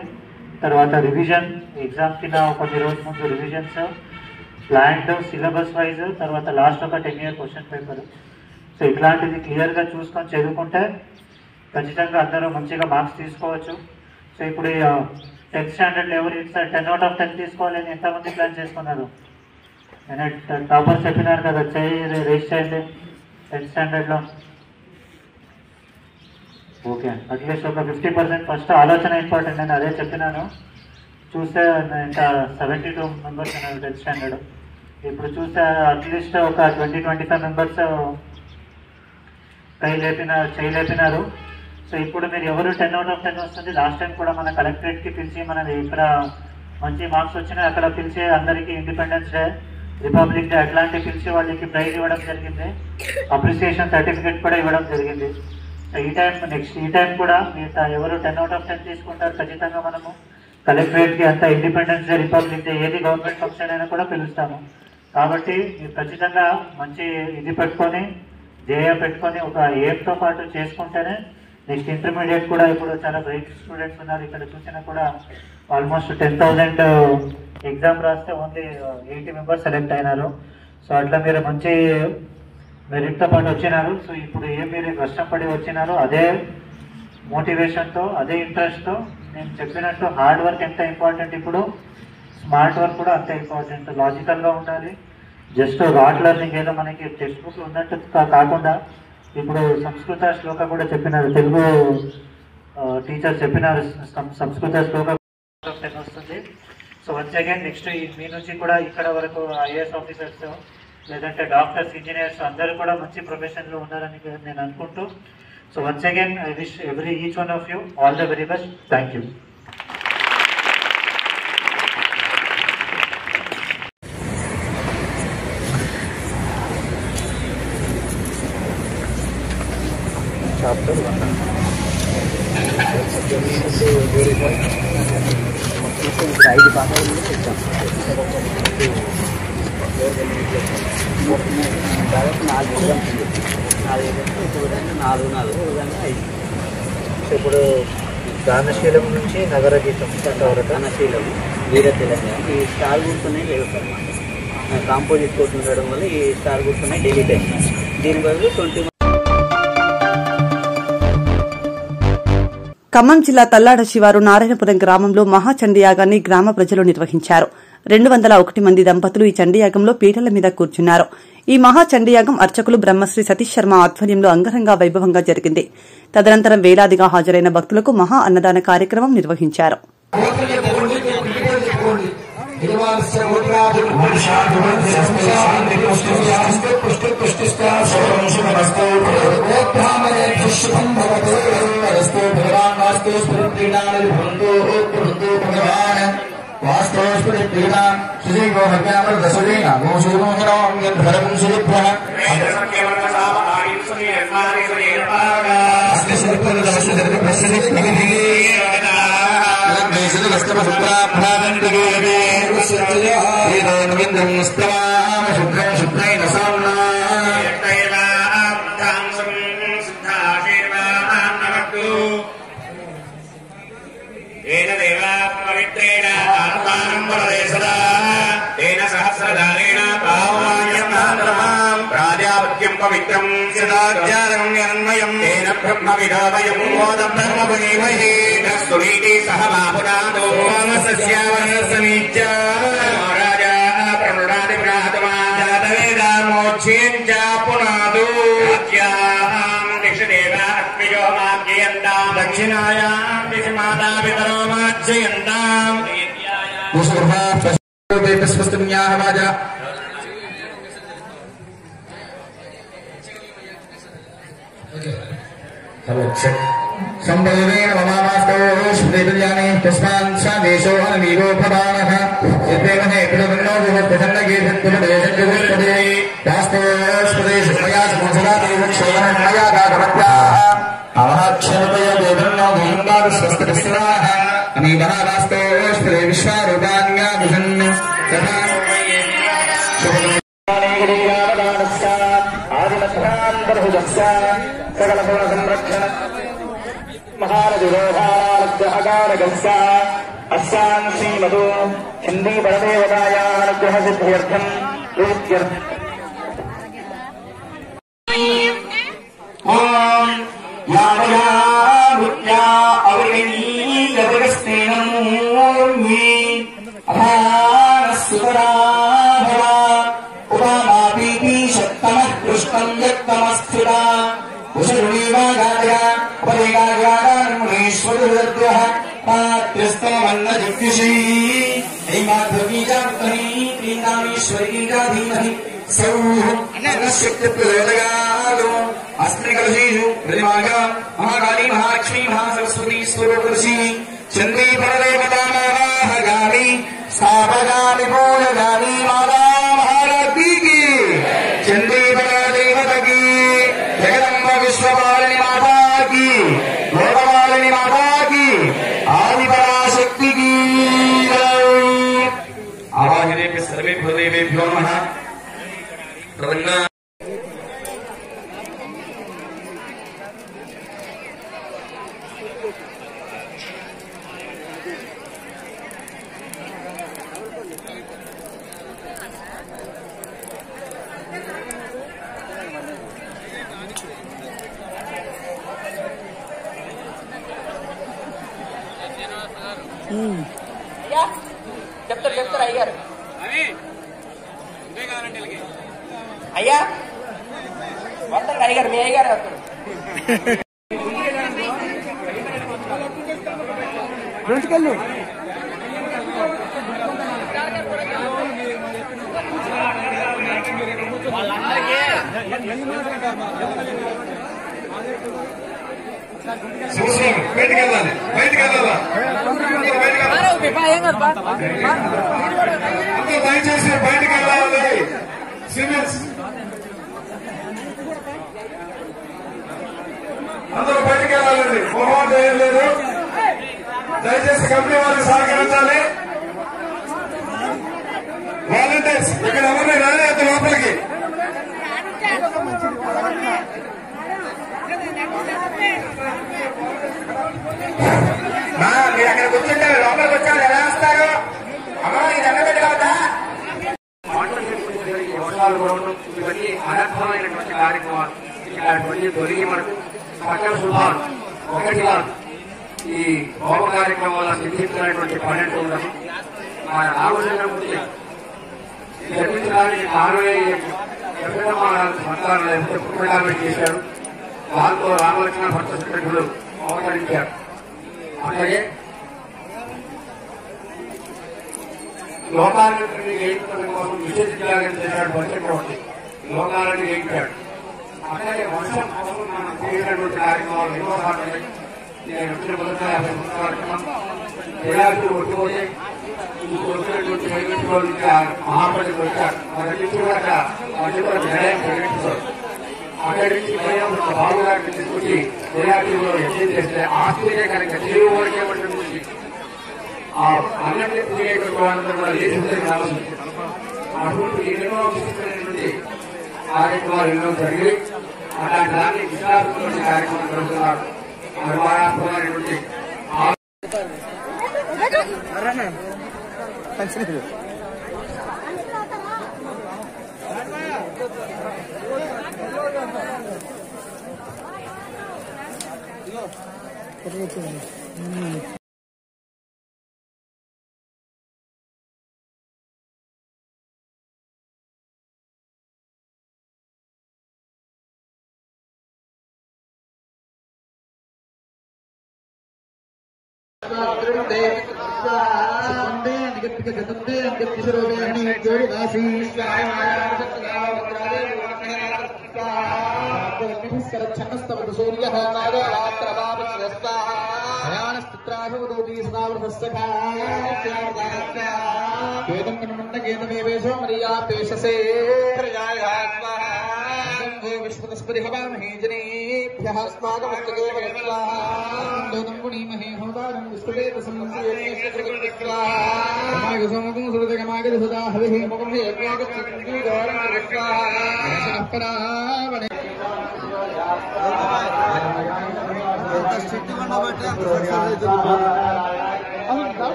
తర్వాత రివిజన్ ఎగ్జామ్ కింద కొన్ని రోజుల ముందు రివిజన్స్, ప్లాన్డ్ సిలబస్ వైజ్, తర్వాత లాస్ట్ ఒక 10 ఇయర్ క్వశ్చన్ పేపర్. సో ఇట్లాంటిది క్లియర్గా చూసుకొని చదువుకుంటే ఖచ్చితంగా అందరూ మంచిగా మార్క్స్ తీసుకోవచ్చు. సో ఇప్పుడు 10th స్టాండర్డ్లో ఎవరు 10/10 తీసుకోవాలని ఎంతమంది ప్లాన్ చేసుకున్నారు? నేను టాపర్ చెప్పినారు కదా, రేస్ చేయండి 10th స్టాండర్డ్లో. ఓకే, అట్లీస్ట్ ఒక 50% ఫస్ట్ ఆలోచన ఇంపార్టెంట్. నేను అదే చెప్పినాను. చూస్తే ఇంకా 72 మెంబర్స్ ఉన్నారు 10th స్టాండర్డ్. ఇప్పుడు చూస్తే అట్లీస్ట్ ఒక 20-25 మెంబర్స్ చేయలేపినారు. సో ఇప్పుడు మీరు ఎవరు 10/10 వస్తుంది. లాస్ట్ టైం కూడా మన కలెక్టరేట్కి పిలిచి మనది ఇక్కడ మంచి మార్క్స్ వచ్చినాయి, అక్కడ పిలిచి అందరికీ ఇండిపెండెన్స్ డే, రిపబ్లిక్ డే అట్లాంటి పిలిచి వాళ్ళకి ప్రైజ్ ఇవ్వడం జరిగింది. అప్రిసియేషన్ సర్టిఫికేట్ కూడా ఇవ్వడం జరిగింది. సో ఈ టైం కూడా మిగతా ఎవరు 10/10 తీసుకుంటారు ఖచ్చితంగా మనము కలెక్టరేట్కి అంతా ఇండిపెండెన్స్ డే, రిపబ్లిక్ డే ఏది గవర్నమెంట్ ఫంక్షన్ అయినా కూడా పిలుస్తాము. కాబట్టి మీరు ఖచ్చితంగా మంచి ఇది పెట్టుకొని జేఏ పెట్టుకొని ఒక ఎయిమ్తో పాటు చేసుకుంటేనే నెక్స్ట్ ఇంటర్మీడియట్ కూడా ఇప్పుడు చాలా బ్రైట్ స్టూడెంట్స్ ఉన్నారు. ఇక్కడ చూసినా కూడా ఆల్మోస్ట్ 10,000 ఎగ్జామ్ రాస్తే ఓన్లీ 80 మెంబర్స్ సెలెక్ట్ అయినారు. సో అట్లా మీరు మంచి మెరిట్తో పాటు వచ్చినారు. సో ఇప్పుడు మీరు కష్టపడి వచ్చినారో అదే మోటివేషన్తో, అదే ఇంట్రెస్ట్తో నేను చెప్పినట్టు హార్డ్ వర్క్ ఎంత ఇంపార్టెంట్, ఇప్పుడు స్మార్ట్ వర్క్ కూడా అంతే ఇంపార్టెంట్. లాజికల్గా ఉండాలి. జస్ట్ రాట్ లెర్నింగ్ ఏదో మనకి టెక్స్ట్ బుక్ ఉన్నట్టు కాకుండా ఇప్పుడు సంస్కృత శ్లోక కూడా చెప్పినారు, తెలుగు టీచర్ చెప్పినారు సంస్కృత శ్లోక వస్తుంది. సో వన్స్ అగైన్ నెక్స్ట్ మీ నుంచి కూడా ఇక్కడ వరకు ఐఏఎస్ ఆఫీసర్స్ లేదంటే డాక్టర్స్, ఇంజనీర్స్ అందరూ కూడా మంచి ప్రొఫెషన్లో ఉన్నారని నేను అనుకుంటూ, so once again I wish each one of you all the very best. Thank you. Chapter 1 5 పాఠాలు ఇచ్చాం. దాదాపు 4 ఎగ్జామ్స్ ఉంది. 4 ఎగ్జామ్స్ చూడండి 4 ఉదాహరణ 5. ఇప్పుడు దానశీలం నుంచి నగర గీతం వరకు దానశీలం వీర తెలంగాణ ఈ స్టార్ గుర్తున్నాయి లేవు సార్. కాంపోజిట్ కోర్టు ఉండడం వల్ల ఈ స్టార్ గుర్తున్నాయి డైలీ టైం. దీని బదులు 20. ఖమ్మం జిల్లా తల్లాడ శివారు నారాయణపురం గ్రామంలో మహాచండీయాగాన్ని గ్రామ ప్రజలు నిర్వహించారు. 201 మంది దంపతులు ఈ చండీయాగంలో పీటల మీద కూర్చున్నారు. ఈ మహాచండీయాగం అర్చకులు బ్రహ్మశ్రీ సతీష్ శర్మ ఆధ్వర్యంలో అంగరంగ వైభవంగా జరిగింది. తదనంతరం వేలాదిగా హాజరైన భక్తులకు మహా అన్నదాన కార్యక్రమం నిర్వహించారు. పవిత్రం సదాచారమ్యన్మయం తేన బ్రహ్మ విదావయం మోదం బ్రహ్మపురీమహే సునీతి సహ మాపునాదో సస్యావనసమీచ రాజా ప్రణుడాది ప్రాతమా జాతవేదామోచ్యేంచ పునాదో రాజ్యాం దిశదేవ అగ్నియో మాజ్యయంతాం దక్షిణాయాం దిశ మాతా పితరో మాజ్యయంతాం స్వస్తిన్యాహ వాజా Hello, check. संबोधेन ममास्तौ स्मृतिर्यानि तस्मान् सादेशो अनमीगो प्रदानः यद्देवहे प्रदन्नो विभक्तसन्नगीर्भक्तुपदेशज्जुगुष्पदे यास्तो स्पदेशमया समसदाते वक्षोमया गागवत्याः अवहाक्षरतय देवन्नो गन्धारुस्वस्तकस्राः अमीमहावास्तो स्पदे विश्वारूपान्याभिषन् तथा आदिमध्यान्तर्हुजस्य सकलगुणसंरक्षण महानदिरोधारानुग्रहकारकस्य अस्यां श्रीमतो हिन्दीपरदेवतायानुग्रहसिद्ध्यर्थम् ॐ यावया भूत्या अवैनीयजगस्तेनमूर्वी अभानस्सुतराभवा उपामापीति शक्तमः पृष्टम् यत्तमस्थिता उषरुणीवागाया उपरेगागामुनीश्वरद्यः पात्रस्तमन्नजग्विषी हैमाध्वगीजात्मनी क्रीडामीश्वरीजा धीमहि सौः अन्नशक्तिप्रचोदयादो अस्मिन् कलशेषु प्रतिमाया महाकाली महालक्ष्मी महासरस्वती स्वरूपदर्शी चन्द्री परदेवता महागामी स्थापयामि पूजयामि माता महालक्ष्मी की चन्द्री परदेवता की जगदम्ब विश्वपालिनी माता की लोकपालिनी माता की आदिपराशक्ति की आवाहनेभ्यः सर्वेभ्यो देवेभ्यो नमः। చెప్తారు అయ్యారు అయ్యా వస్తారు అయ్యారు మీ అయ్యారు వస్తారు బయటికి వెళ్ళాలి దయచేసి బయటికి వెళ్ళాలి సివిల్స్ అందరూ బయటికి వెళ్ళాలండి మొహం చేయలేదు దయచేసి కంపెనీ వారికి సహకరించాలి వాలంటీర్స్ ఇక్కడ ఎవరిని రాలేదు లోపలికి మీరు అక్కడ కూర్చుంటే లోపలికి వచ్చారు ఎలా వస్తారు అమ్మా ఇది అన్నబెట్టి కదా వర్షాలు కురవడం ఇవన్నీ అనర్థమైనటువంటి కార్యక్రమాలు ఇలాంటివన్నీ తొలగి మనకు సకల శుభాలు ఒకటిగా ఈ హోమ కార్యక్రమాల సిద్ధించినటువంటి పన్నెండు ఉండదు మన రామచంద్రమూర్తి జన్మించడానికి 60 సంతానాలు ఎంతో పుణ్యకార్యం చేశారు. దాంతో రామలక్ష్మణ భక్త శత్రుఘ్నులు అవతరించారు. అలాగే లోకాలను జయించడం కోసం విశేష త్యాగం చేశాడు వర్షక్రవర్తి. లోకాలను జయించాడు. అలాగే వర్షం కోసం మనం చేసినటువంటి కార్యక్రమాలు ఎన్నో సార్లు నేను వచ్చిన మొదట 50 కార్యక్రమం ఎలాంటి ఒట్టుపోతే వచ్చినటువంటి వైద్యులు మహాప్రజలు వచ్చారు. వారి కూడా అక్కడ న్యాయం ప్రకటించారు. అక్కడి నుంచి బాబుగారిని తీసుకొచ్చి ఎలాంటిలో యజ్ఞం చేస్తే ఆస్ట్రేలియా కనుక తెలుగు వరకే పట్టించి ఆ అన్నింటినీ పూజేటువంటి వాళ్ళందరూ కూడా దేశంలో రావాలి. అటువంటి ఎన్నో విశిష్టమైనటువంటి కార్యక్రమాలు ఎన్నో జరిగి అలాంటి దాన్ని విశాలమైనటువంటి కార్యక్రమం జరుగుతున్నారు. అభిమానాత్మకమైనటువంటి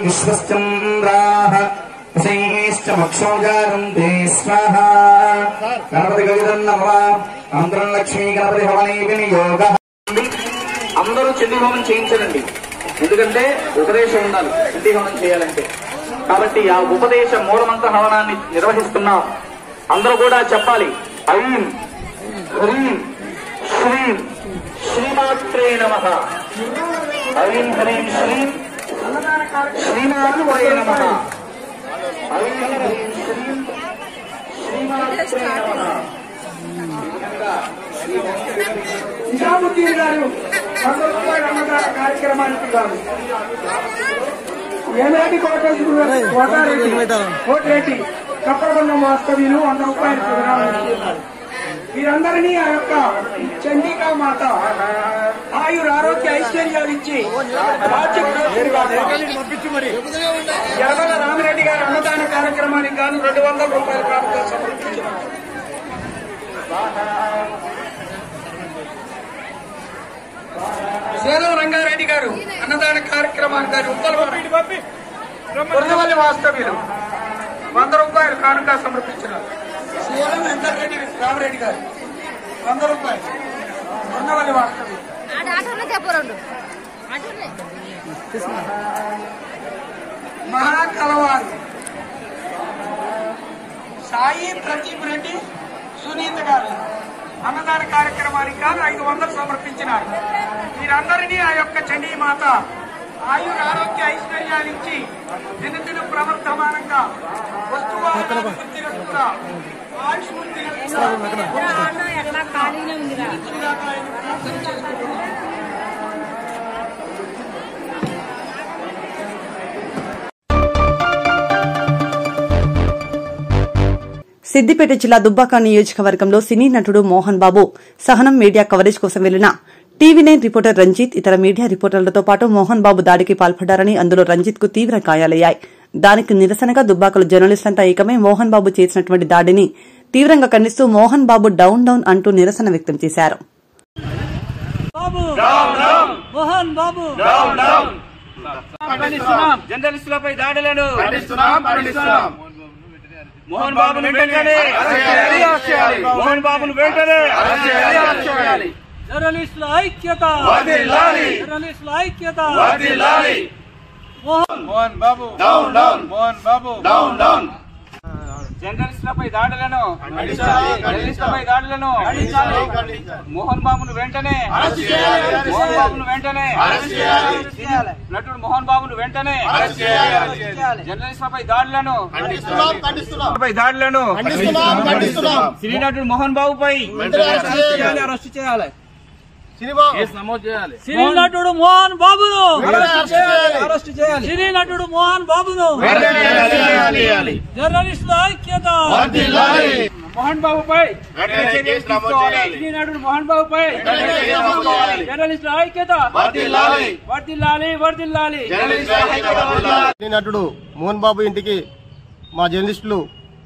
విశ్వశ్చంద్రాః మక్షోజారం తే స్వాహా గణపతి గౌరం నమః మంత్రం లక్ష్మీ గణపతి భవనే వినియోగ. అందరూ చండీ హోమం చేయించండి, ఎందుకంటే ఉపదేశం ఉండాలి చండీ హోమం చేయాలంటే. కాబట్టి ఆ ఉపదేశ మూలమంత్ర హవనాన్ని నిర్వహిస్తున్నాం. అందరూ కూడా చెప్పాలి. ఐం హ్రీం శ్రీం శ్రీమాత్రే నమః. ఐం హ్రీం శ్రీం శ్రీమాత్రే నమః. ఐం హ్రీం శ్రీం శ్రీమాత్రే నమః. నిజాముద్దీన్ గారు కార్యక్రమానికి కాదు ఏనాటి కోటరెడ్డి కప్పకొండ వాస్తవ్యులు 100 రూపాయలు విరాళిస్తున్నారు. వీరందరినీ ఆ యొక్క చండికా మాత ఆయుర ఆరోగ్య ఐశ్వర్యాలు ఇచ్చి యనమల రామిరెడ్డి గారి అన్నదాన కార్యక్రమానికి గాను 200 రూపాయల కానుక సమర్పించారు. సేలం రంగారెడ్డి గారు అన్నదాన కార్యక్రమానికి గారు ఉప్పలవల్లి వాస్తవ్యులు 100 రూపాయలు కానుక సమర్పించారు. సేలం వెంకటరెడ్డి రామరెడ్డి గారు 100 రూపాయలు ఉన్నవల్లి వాస్తవ్యులు. మహాకలవారు సాయి ప్రదీప్ రెడ్డి సునీత గారు అన్నదాన కార్యక్రమానికి గాను 500 సమర్పించినారు. వీరందరినీ ఆ యొక్క చండీమాత ఆయుర ఆరోగ్య ఐశ్వర్యాలించి దినదిన ప్రవర్తమానంగా వస్తువుగా సిద్దిపేట జిల్లా దుబ్బాక నియోజకవర్గంలో సినీ నటుడు మోహన్ బాబు సహనం మీడియా కవరేజ్ కోసం వెళ్లిన టీవీ9 రిపోర్టర్ రంజిత్ ఇతర మీడియా రిపోర్టర్లతో పాటు మోహన్ బాబు దాడికి పాల్పడ్డారని, అందులో రంజిత్ కు తీవ్ర గాయాలయ్యాయి. దానికి నిరసనగా దుబ్బాకలో జర్నలిస్టులంతా ఏకమై మోహన్ బాబు చేసినటువంటి దాడిని తీవ్రంగా ఖండిస్తూ మోహన్ బాబు డౌన్ డౌన్ అంటూ నిరసన వ్యక్తం చేశారు. జర్నలిస్టులపై దాడులను మోహన్ బాబును వెంటనే మోహన్ బాబును వెంటనే జర్నలిస్టుల ఐక్యత, జర్నలిస్టుల ఐక్యత. Mohan Babu down down, Mohan Babu down down. జర్నలిస్టులపై దాడులను మోహన్ బాబును వెంటనే నటుడు మోహన్ బాబును వెంటనే జర్నలిస్టులపై దాడులను సినీ నటుడు మోహన్ బాబుపై అరెస్ట్ చేయాలి. సినీ నటుడు మోహన్ బాబును అరెస్ట్ చేయాలి. సినీ నటుడు మోహన్ బాబును జర్నలిస్టుల ఐక్యత మోహన్ బాబుపై సినీ నటుడు మోహన్ బాబుపై జర్నలిస్టుల ఐక్యత వర్ధిల్లాలి. సినీ నటుడు మోహన్ బాబు ఇంటికి మా జర్నలిస్టులు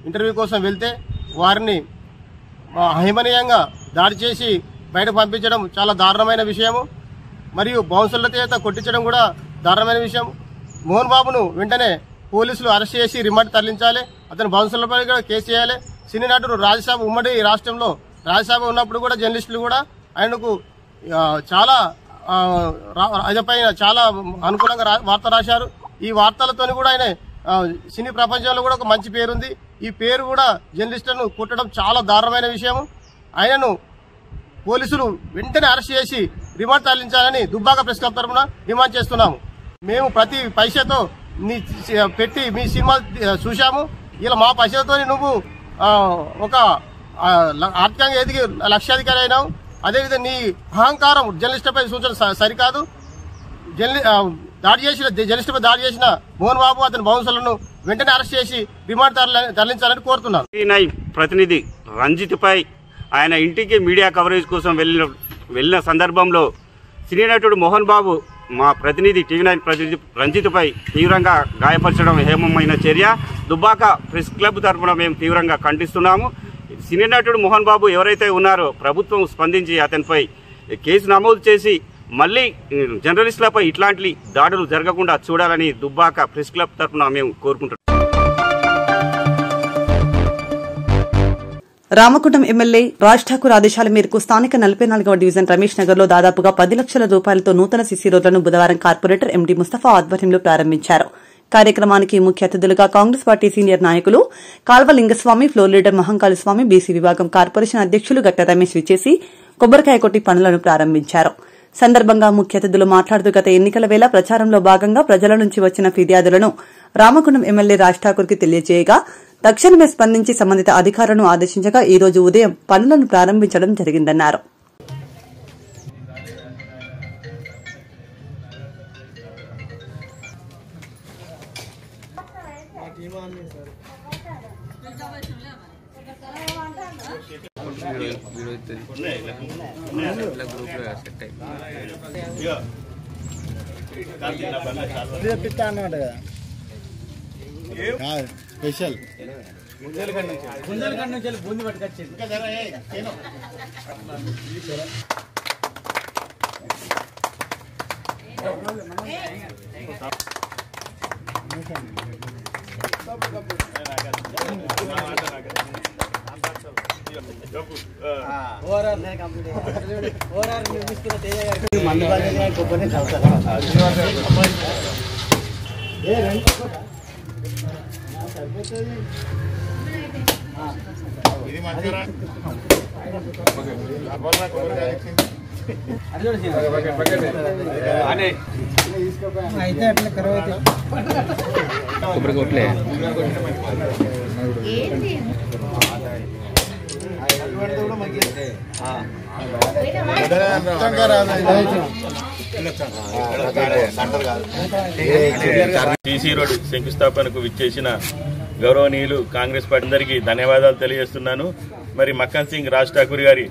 ఇంటర్వ్యూ కోసం వెళ్తే వారిని అహిమనీయంగా దాడి చేసి బయట పంపించడం చాలా దారుణమైన విషయము. మరియు బౌన్సర్ల చేత కొట్టించడం కూడా దారుణమైన విషయం. మోహన్ బాబును వెంటనే పోలీసులు అరెస్ట్ చేసి రిమాండ్ తరలించాలి. అతను బౌన్సర్లపై కూడా కేసు చేయాలి. సినీ నటుడు రాజ్యసభ ఉమ్మడి రాష్ట్రంలో రాజ్యసభ ఉన్నప్పుడు కూడా జర్నలిస్టులు కూడా ఆయనకు చాలా ఆయనపైన చాలా అనుకూలంగా వార్త రాశారు. ఈ వార్తలతో కూడా ఆయన సినీ ప్రపంచంలో కూడా ఒక మంచి పేరుంది. ఈ పేరు కూడా జర్నలిస్టులను కుట్టడం చాలా దారుణమైన విషయము. ఆయనను పోలీసులు వెంటనే అరెస్ట్ చేసి రిమాండ్ తరలించాలని దుబ్బాక ప్రెస్ క్లబ్ తరఫున డిమాండ్ చేస్తున్నాము. మేము ప్రతి పైసతో పెట్టి మీ సినిమా చూశాము. ఇలా మా పైసలతో నువ్వు ఒక ఆర్థికంగా ఎదిగి లక్షాధికారి అయినావు. అదేవిధంగా నీ అహంకారం జర్నలిస్టులపై సూచన సరికాదు. జర్నలిస్టుపై దాడి చేసిన మోహన్ బాబు అతని బౌన్సర్లను వెంటనే అరెస్ట్ చేసి రిమాండ్ తరలించాలని కోరుతున్నాను. ప్రతినిధి రంజిత్పై ఆయన ఇంటికి మీడియా కవరేజ్ కోసం వెళ్ళిన సందర్భంలో సినీ నటుడు మోహన్ బాబు మా ప్రతినిధి టీవీ9 ప్రతినిధి రంజిత్పై తీవ్రంగా గాయపరచడం హేమమైన చర్య. దుబ్బాక ప్రెస్ క్లబ్ తరఫున మేము తీవ్రంగా ఖండిస్తున్నాము. సినీ నటుడు మోహన్ బాబు ఎవరైతే ఉన్నారో ప్రభుత్వం స్పందించి అతనిపై కేసు నమోదు చేసి మళ్ళీ జర్నలిస్టులపై ఇట్లాంటి దాడులు జరగకుండా చూడాలని దుబ్బాక ప్రెస్ క్లబ్ తరఫున మేము కోరుకుంటున్నాం. రామగుండం ఎమ్మెల్యే రాజ్ ఠాకూర్ ఆదేశాల మేరకు స్థానిక 44వ డివిజన్ రమేష్ నగర్ లో దాదాపుగా 10 లక్షల రూపాయలతో నూతన సీసీ రోడ్లను బుధవారం కార్పొరేటర్ ఎండీ ముస్తఫా ఆధ్వర్యంలో ప్రారంభించారు. కార్యక్రమానికి ముఖ్య అతిథులుగా కాంగ్రెస్ పార్టీ సీనియర్ నాయకులు కాల్వ లింగస్వామి, ఫ్లోర్ లీడర్ మహంకాళి స్వామి, బీసీ విభాగం కార్పొరేషన్ అధ్యకులు గట్ట రమేష్ విచ్చేసి కొబ్బరికాయ కొట్టి పనులను ప్రారంభించారు. సందర్భంగా ముఖ్య అతిథులు మాట్లాడుతూ గత ఎన్నికల వేళ ప్రచారంలో భాగంగా ప్రజల నుంచి వచ్చిన ఫిర్యాదులను రామగుండం ఎమ్మెల్యే రాజ్ ఠాకూర్ కి తెలియజేయగా తక్షణమే స్పందించి సంబంధిత అధికారులను ఆదేశించగా ఈ రోజు ఉదయం పనులను ప్రారంభించడం జరిగిందన్నారు. స్పెషల్ గుంజలగడ్ నుంచి బూంది పట్టుకొచ్చింది. అయితే అట్లా కరవ కొబ్బరికొట్లే సీసీ రోడ్ శంకుస్థాపనకు విచ్చేసిన గౌరవనీయులు కాంగ్రెస్ పార్టీ అందరికీ ధన్యవాదాలు తెలియజేస్తున్నాను. మరి మక్కన్ సింగ్ రాజ్ ఠాకూర్ గారి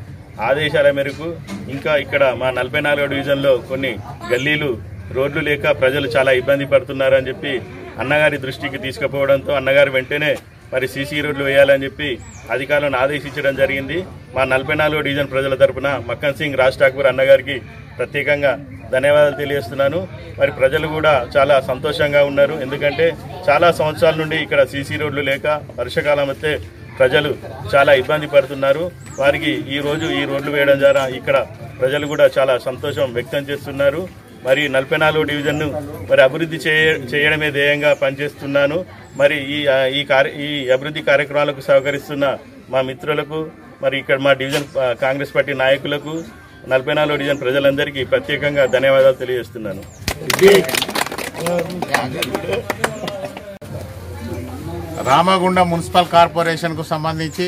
ఆదేశాల మేరకు ఇంకా ఇక్కడ మా 44వ డివిజన్లో కొన్ని గల్లీలు రోడ్లు లేక ప్రజలు చాలా ఇబ్బంది పడుతున్నారని చెప్పి అన్నగారి దృష్టికి తీసుకుపోవడంతో అన్నగారు వెంటనే మరి సీసీ రోడ్లు వేయాలని చెప్పి అధికారులను ఆదేశించడం జరిగింది. మా 44వ డివిజన్ ప్రజల తరఫున మక్కన్ సింగ్ రాజ్ ఠాకూర్ అన్నగారికి ప్రత్యేకంగా ధన్యవాదాలు తెలియజేస్తున్నాను. మరి ప్రజలు కూడా చాలా సంతోషంగా ఉన్నారు. ఎందుకంటే చాలా సంవత్సరాల నుండి ఇక్కడ సీసీ రోడ్లు లేక వర్షాకాలం వస్తే ప్రజలు చాలా ఇబ్బంది పడుతున్నారు. వారికి ఈ రోజు ఈ రోడ్లు వేయడం ద్వారా ఇక్కడ ప్రజలు కూడా చాలా సంతోషం వ్యక్తం చేస్తున్నారు. మరి 44వ డివిజన్ను మరి అభివృద్ధి చేయడమే ధ్యేయంగా పనిచేస్తున్నాను. మరి ఈ అభివృద్ధి కార్యక్రమాలకు సహకరిస్తున్న మా మిత్రులకు, మరి ఇక్కడ మా డివిజన్ కాంగ్రెస్ పార్టీ నాయకులకు, 44వ డివిజన్ ప్రజలందరికీ ప్రత్యేకంగా ధన్యవాదాలు తెలియజేస్తున్నాను. రామగుండం మున్సిపల్ కార్పొరేషన్కు సంబంధించి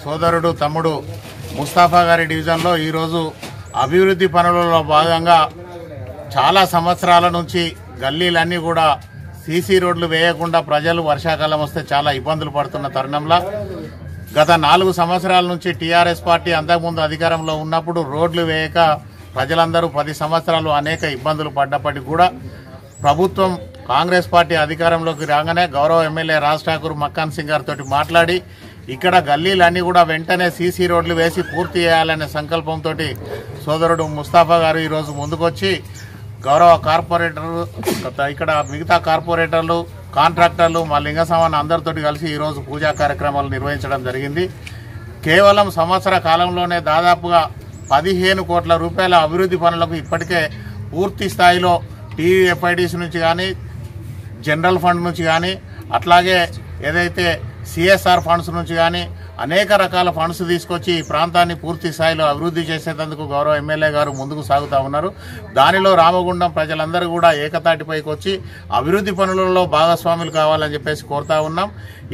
సోదరుడు తమ్ముడు ముస్తాఫా గారి డివిజన్లో ఈరోజు అభివృద్ధి పనులలో భాగంగా చాలా సంవత్సరాల నుంచి గల్లీలన్నీ కూడా సీసీ రోడ్లు వేయకుండా ప్రజలు వర్షాకాలం వస్తే చాలా ఇబ్బందులు పడుతున్న తరుణంలో గత 4 సంవత్సరాల నుంచి టీఆర్ఎస్ పార్టీ అంతకుముందు అధికారంలో ఉన్నప్పుడు రోడ్లు వేయక ప్రజలందరూ 10 సంవత్సరాలు అనేక ఇబ్బందులు పడ్డప్పటికీ కూడా ప్రభుత్వం కాంగ్రెస్ పార్టీ అధికారంలోకి రాగానే గౌరవ ఎమ్మెల్యే రాజ్ ఠాకూర్ మక్కాన్ సింగ్ గారితో మాట్లాడి ఇక్కడ గల్లీలన్నీ కూడా వెంటనే సీసీ రోడ్లు వేసి పూర్తి చేయాలనే సంకల్పంతో సోదరుడు ముస్తాఫా గారు ఈరోజు ముందుకొచ్చి గౌరవ కార్పొరేటర్, ఇక్కడ మిగతా కార్పొరేటర్లు, కాంట్రాక్టర్లు, మా లింగసమాన అందరితోటి కలిసి ఈరోజు పూజా కార్యక్రమాలు నిర్వహించడం జరిగింది. కేవలం సంవత్సర కాలంలోనే దాదాపుగా 15 కోట్ల రూపాయల అభివృద్ధి పనులకు ఇప్పటికే పూర్తి స్థాయిలో టీఎఫ్ఐడిసి నుంచి కానీ, జనరల్ ఫండ్ నుంచి కానీ, అట్లాగే ఏదైతే సిఎస్ఆర్ ఫండ్స్ నుంచి కానీ అనేక రకాల ఫండ్స్ తీసుకొచ్చి ఈ ప్రాంతాన్ని పూర్తి స్థాయిలో అభివృద్ధి చేసేందుకు గౌరవ ఎమ్మెల్యే గారు ముందుకు సాగుతూ ఉన్నారు. దానిలో రామగుండం ప్రజలందరూ కూడా ఏకతాటిపైకి వచ్చి అభివృద్ధి పనులలో భాగస్వాములు కావాలని చెప్పేసి కోరుతా ఉన్నాం.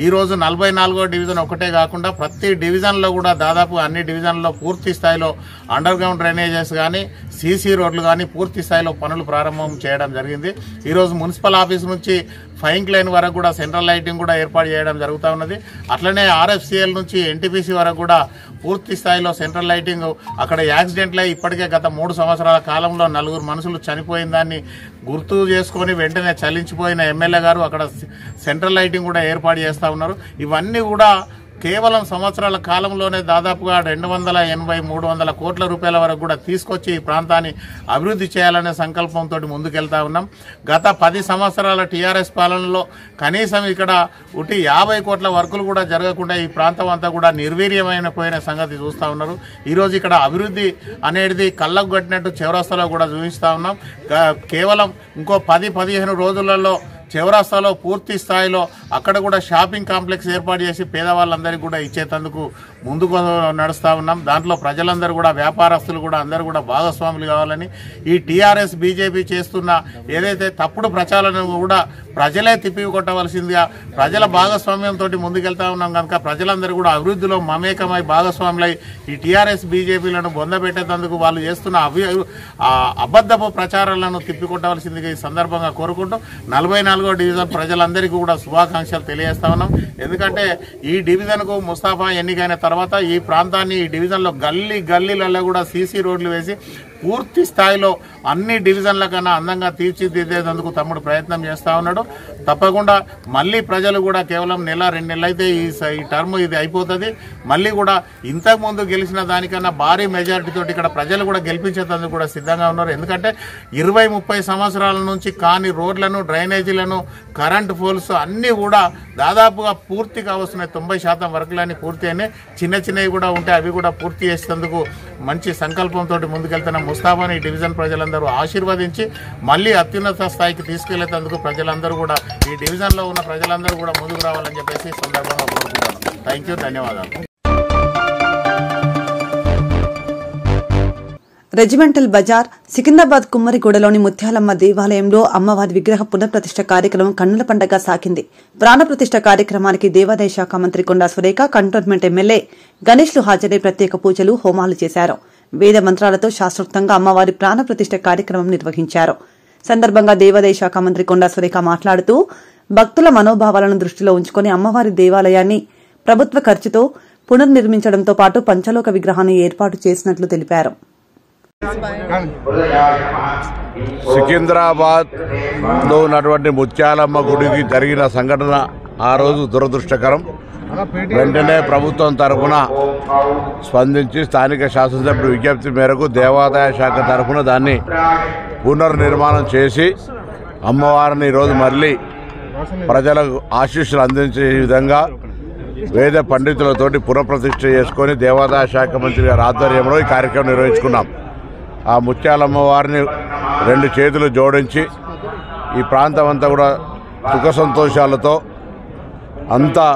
ఈరోజు 44వ డివిజన్ ఒకటే కాకుండా ప్రతి డివిజన్లో కూడా దాదాపు అన్ని డివిజన్లలో పూర్తి స్థాయిలో అండర్ గ్రౌండ్ డ్రైనేజెస్ కానీ, సీసీ రోడ్లు కానీ పూర్తి స్థాయిలో పనులు ప్రారంభం చేయడం జరిగింది. ఈరోజు మున్సిపల్ ఆఫీస్ నుంచి ఫైంక్ లైన్ వరకు కూడా సెంట్రల్ లైటింగ్ కూడా ఏర్పాటు చేయడం జరుగుతూ ఉన్నది. అట్లనే ఆర్ఎఫ్సిఎల్ నుంచి ఎన్టీపీసీ వరకు కూడా పూర్తి స్థాయిలో సెంట్రల్ లైటింగ్, అక్కడ యాక్సిడెంట్లు ఇప్పటికే గత 3 సంవత్సరాల కాలంలో 4 మనుషులు చనిపోయిన దాన్ని గుర్తు చేసుకొని వెంటనే చలించిపోయిన ఎమ్మెల్యే గారు అక్కడ సెంట్రల్ లైటింగ్ కూడా ఏర్పాటు చేస్తూ ఉన్నారు. ఇవన్నీ కూడా కేవలం సంవత్సరాల కాలంలోనే దాదాపుగా 280-300 కోట్ల రూపాయల వరకు కూడా తీసుకొచ్చి ఈ ప్రాంతాన్ని అభివృద్ధి చేయాలనే సంకల్పంతో ముందుకెళ్తా ఉన్నాం. గత 10 సంవత్సరాల టీఆర్ఎస్ పాలనలో కనీసం ఇక్కడ 50 కోట్ల వర్కులు కూడా జరగకుండా ఈ ప్రాంతం అంతా కూడా నిర్వీర్యమైన పోయిన సంగతి చూస్తూ ఉన్నారు. ఈరోజు ఇక్కడ అభివృద్ధి అనేది కళ్ళకు కట్టినట్టు చౌరస్తాలో కూడా చూపిస్తూ ఉన్నాం. కేవలం ఇంకో 10-15 రోజులలో చౌరస్తాలో పూర్తి స్థాయిలో అక్కడ కూడా షాపింగ్ కాంప్లెక్స్ ఏర్పాటు చేసి పేదవాళ్ళందరికీ కూడా ఇచ్చేందుకు ముందుకు నడుస్తూ ఉన్నాం. దాంట్లో ప్రజలందరూ కూడా, వ్యాపారస్తులు కూడా అందరూ కూడా భాగస్వాములు కావాలని, ఈ టీఆర్ఎస్ బీజేపీ చేస్తున్న ఏదైతే తప్పుడు ప్రచారాలను కూడా ప్రజలే తిప్పికొట్టవలసిందిగా ప్రజల భాగస్వామ్యంతో ముందుకెళ్తా ఉన్నాం కనుక ప్రజలందరూ కూడా అభివృద్ధిలో మమేకమై భాగస్వాములై ఈ టీఆర్ఎస్ బీజేపీలను బొందబెట్టేందుకు వాళ్ళు చేస్తున్న అబద్ధపు ప్రచారాలను తిప్పికొట్టవలసిందిగా ఈ సందర్భంగా కోరుకుంటూ 44వ డివిజన్ ప్రజలందరికీ కూడా శుభాకాంక్షలు తెలియజేస్తా ఉన్నాం. ఎందుకంటే ఈ డివిజన్కు ముస్తాఫా ఎన్నికైన తర్వాత ఈ ప్రాంతాన్ని, ఈ డివిజన్లో గల్లీలలో కూడా సీసీ రోడ్లు వేసి పూర్తి స్థాయిలో అన్ని డివిజన్ల కన్నా అందంగా తీర్చిదిద్దేందుకు తమ్ముడు ప్రయత్నం చేస్తూ ఉన్నాడు. తప్పకుండా మళ్ళీ ప్రజలు కూడా కేవలం 1-2 నెలలు అయితే ఈ టర్మ్ ఇది అయిపోతుంది. మళ్ళీ కూడా ఇంతకుముందు గెలిచిన దానికన్నా భారీ మెజారిటీతో ఇక్కడ ప్రజలు కూడా గెలిపించేందుకు కూడా సిద్ధంగా ఉన్నారు. ఎందుకంటే 20-30 సంవత్సరాల నుంచి కాని రోడ్లను, డ్రైనేజీలను, కరెంటు పోల్స్ అన్నీ కూడా దాదాపుగా పూర్తిగా వస్తున్నాయి. 90% వర్కులన్నీ పూర్తి అయినాయి. చిన్నవి కూడా ఉంటే అవి కూడా పూర్తి చేసేందుకు మంచి సంకల్పంతో ముందుకెళ్తున్న ముస్తాఫాని డివిజన్ ప్రజలందరూ ఆశీర్వదించి మళ్ళీ అత్యున్నత స్థాయికి తీసుకెళ్లేందుకు ప్రజలందరూ కూడా, ఈ డివిజన్లో ఉన్న ప్రజలందరూ కూడా ముందుకు రావాలని చెప్పేసి సందర్భంగా కోరుకుంటున్నాను. థ్యాంక్ యూ, ధన్యవాదాలు. రెజిమెంటల్ బజార్ సికింద్రాబాద్ కుమ్మరిగూడలోని ముత్యాలమ్మ దేవాలయంలో అమ్మవారి విగ్రహ పునఃప్రతిష్ఠ కార్యక్రమం కన్నుల పండగ సాగింది. ప్రాణప్రతిష్ఠ కార్యక్రమానికి దేవాదాయ శాఖ మంత్రి కొండా సురేఖ, కంటోన్మెంట్ ఎమ్మెల్యే గణేష్లు హాజరై ప్రత్యేక పూజలు, హోమాలు చేశారు. వేద మంత్రాలతో శాస్త్రోక్తంగా అమ్మవారి ప్రాణప్రతిష్ఠ కార్యక్రమం నిర్వహించారు. సందర్భంగా దేవాదాయ శాఖ మంత్రి కొండా సురేఖ మాట్లాడుతూ భక్తుల మనోభావాలను దృష్టిలో ఉంచుకుని అమ్మవారి దేవాలయాన్ని ప్రభుత్వ ఖర్చుతో పునర్నిర్మించడంతో పాటు పంచలోక విగ్రహాన్ని ఏర్పాటు చేసినట్లు తెలిపారు. సికింద్రాబాద్లో ఉన్నటువంటి ముత్యాలమ్మ గుడికి జరిగిన సంఘటన ఆ రోజు దురదృష్టకరం. వెంటనే ప్రభుత్వం తరఫున స్పందించి స్థానిక శాసనసభ్యుడి విజ్ఞప్తి మేరకు దేవాదాయ శాఖ తరఫున దాన్ని పునర్నిర్మాణం చేసి అమ్మవారిని ఈరోజు మళ్ళీ ప్రజలకు ఆశీస్సులు అందించే విధంగా వేద పండితులతోటి పునఃప్రతిష్ఠ చేసుకొని దేవాదాయ శాఖ మంత్రి గారి ఆధ్వర్యంలో ఈ కార్యక్రమం నిర్వహించుకున్నాం. ఆ ముత్యాలమ్మ వారిని రెండు చేతులు జోడించి ఈ ప్రాంతం అంతా కూడా సుఖ సంతోషాలతో అంతా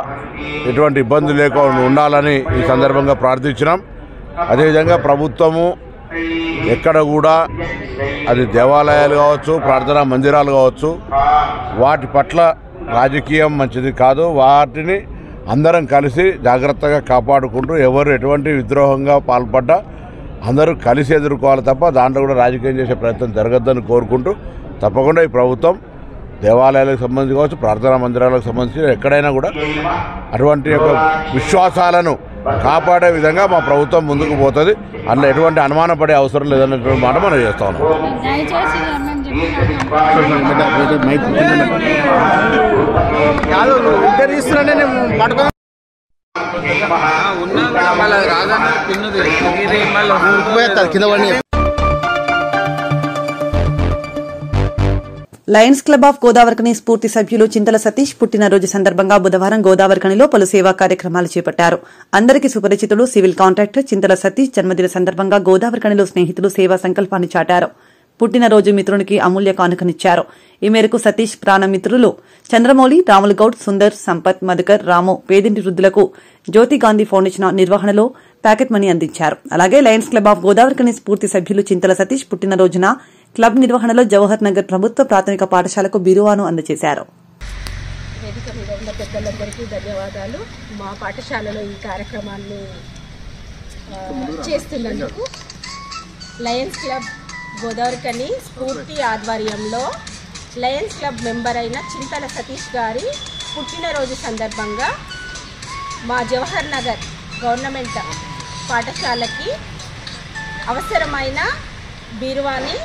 ఎటువంటి ఇబ్బంది లేకుండా ఉండాలని ఈ సందర్భంగా ప్రార్థించినాం. అదేవిధంగా ప్రభుత్వము ఎక్కడ కూడా అది దేవాలయాలు కావచ్చు, ప్రార్థనా మందిరాలు కావచ్చు, వాటి పట్ల రాజకీయం మంచిది కాదు. వాటిని అందరం కలిసి జాగ్రత్తగా కాపాడుకుంటూ ఎవరు ఎటువంటి విద్రోహంగా పాల్పడ్డా అందరూ కలిసి ఎదుర్కోవాలి తప్ప దాంట్లో కూడా రాజకీయం చేసే ప్రయత్నం జరగద్దని కోరుకుంటూ తప్పకుండా ఈ ప్రభుత్వం దేవాలయాలకు సంబంధించి కావచ్చు, ప్రార్థనా మందిరాలకు సంబంధించి ఎక్కడైనా కూడా అటువంటి యొక్క విశ్వాసాలను కాపాడే విధంగా మా ప్రభుత్వం ముందుకు పోతుంది. అందులో ఎటువంటి అనుమానం పడే అవసరం లేదన్నటువంటి మాట మనం చేస్తా ఉన్నాం. లయన్స్ క్లబ్ ఆఫ్ గోదావరిఖని స్ఫూర్తి సభ్యులు చింతల సతీష్ పుట్టినరోజు సందర్భంగా బుధవారం గోదావరిఖనిలో పలు సేవా కార్యక్రమాలు చేపట్టారు. అందరికీ సుపరిచితుడు సివిల్ కాంట్రాక్టర్ చింతల సతీష్ జన్మదిన సందర్భంగా గోదావరిఖనిలో స్నేహితులు సేవా సంకల్పాన్ని చాటారు. పుట్టినరోజు మిత్రునికి అమూల్య కానుకనిచ్చారు. ఈ మేరకు సతీష్ ప్రాణమిత్రులు చంద్రమౌళి, రాములగౌడ్, సుందర్, సంపత్, మధుకర్, రాము పేదింటి వృద్ధులకు జ్యోతి గాంధీ ఫౌండేషన్ నిర్వహణలో ప్యాకెట్ మనీ అందించారు. అలాగే లయన్స్ క్లబ్ ఆఫ్ గోదావరిఖని స్ఫూర్తి సభ్యులు చింతల సతీష్ పుట్టినరోజున క్లబ్ నిర్వహణలో జవహర్ నగర్ ప్రభుత్వ ప్రాథమిక పాఠశాలకు బిరువాను అందజేశారు. వేదిక మీద ఉన్న పెద్దలందరికీ ధన్యవాదాలు. మా పాఠశాలలో ఈ కార్యక్రమాన్ని చేస్తున్నందుకు లయన్స్ క్లబ్ గోదావరిఖని స్ఫూర్తి ఆధ్వర్యంలో లయన్స్ క్లబ్ మెంబర్ అయిన చింతల సతీష్ గారి పుట్టినరోజు సందర్భంగా మా జవహర్ నగర్ గవర్నమెంట్ పాఠశాలకి అవసరమైన బీరువాని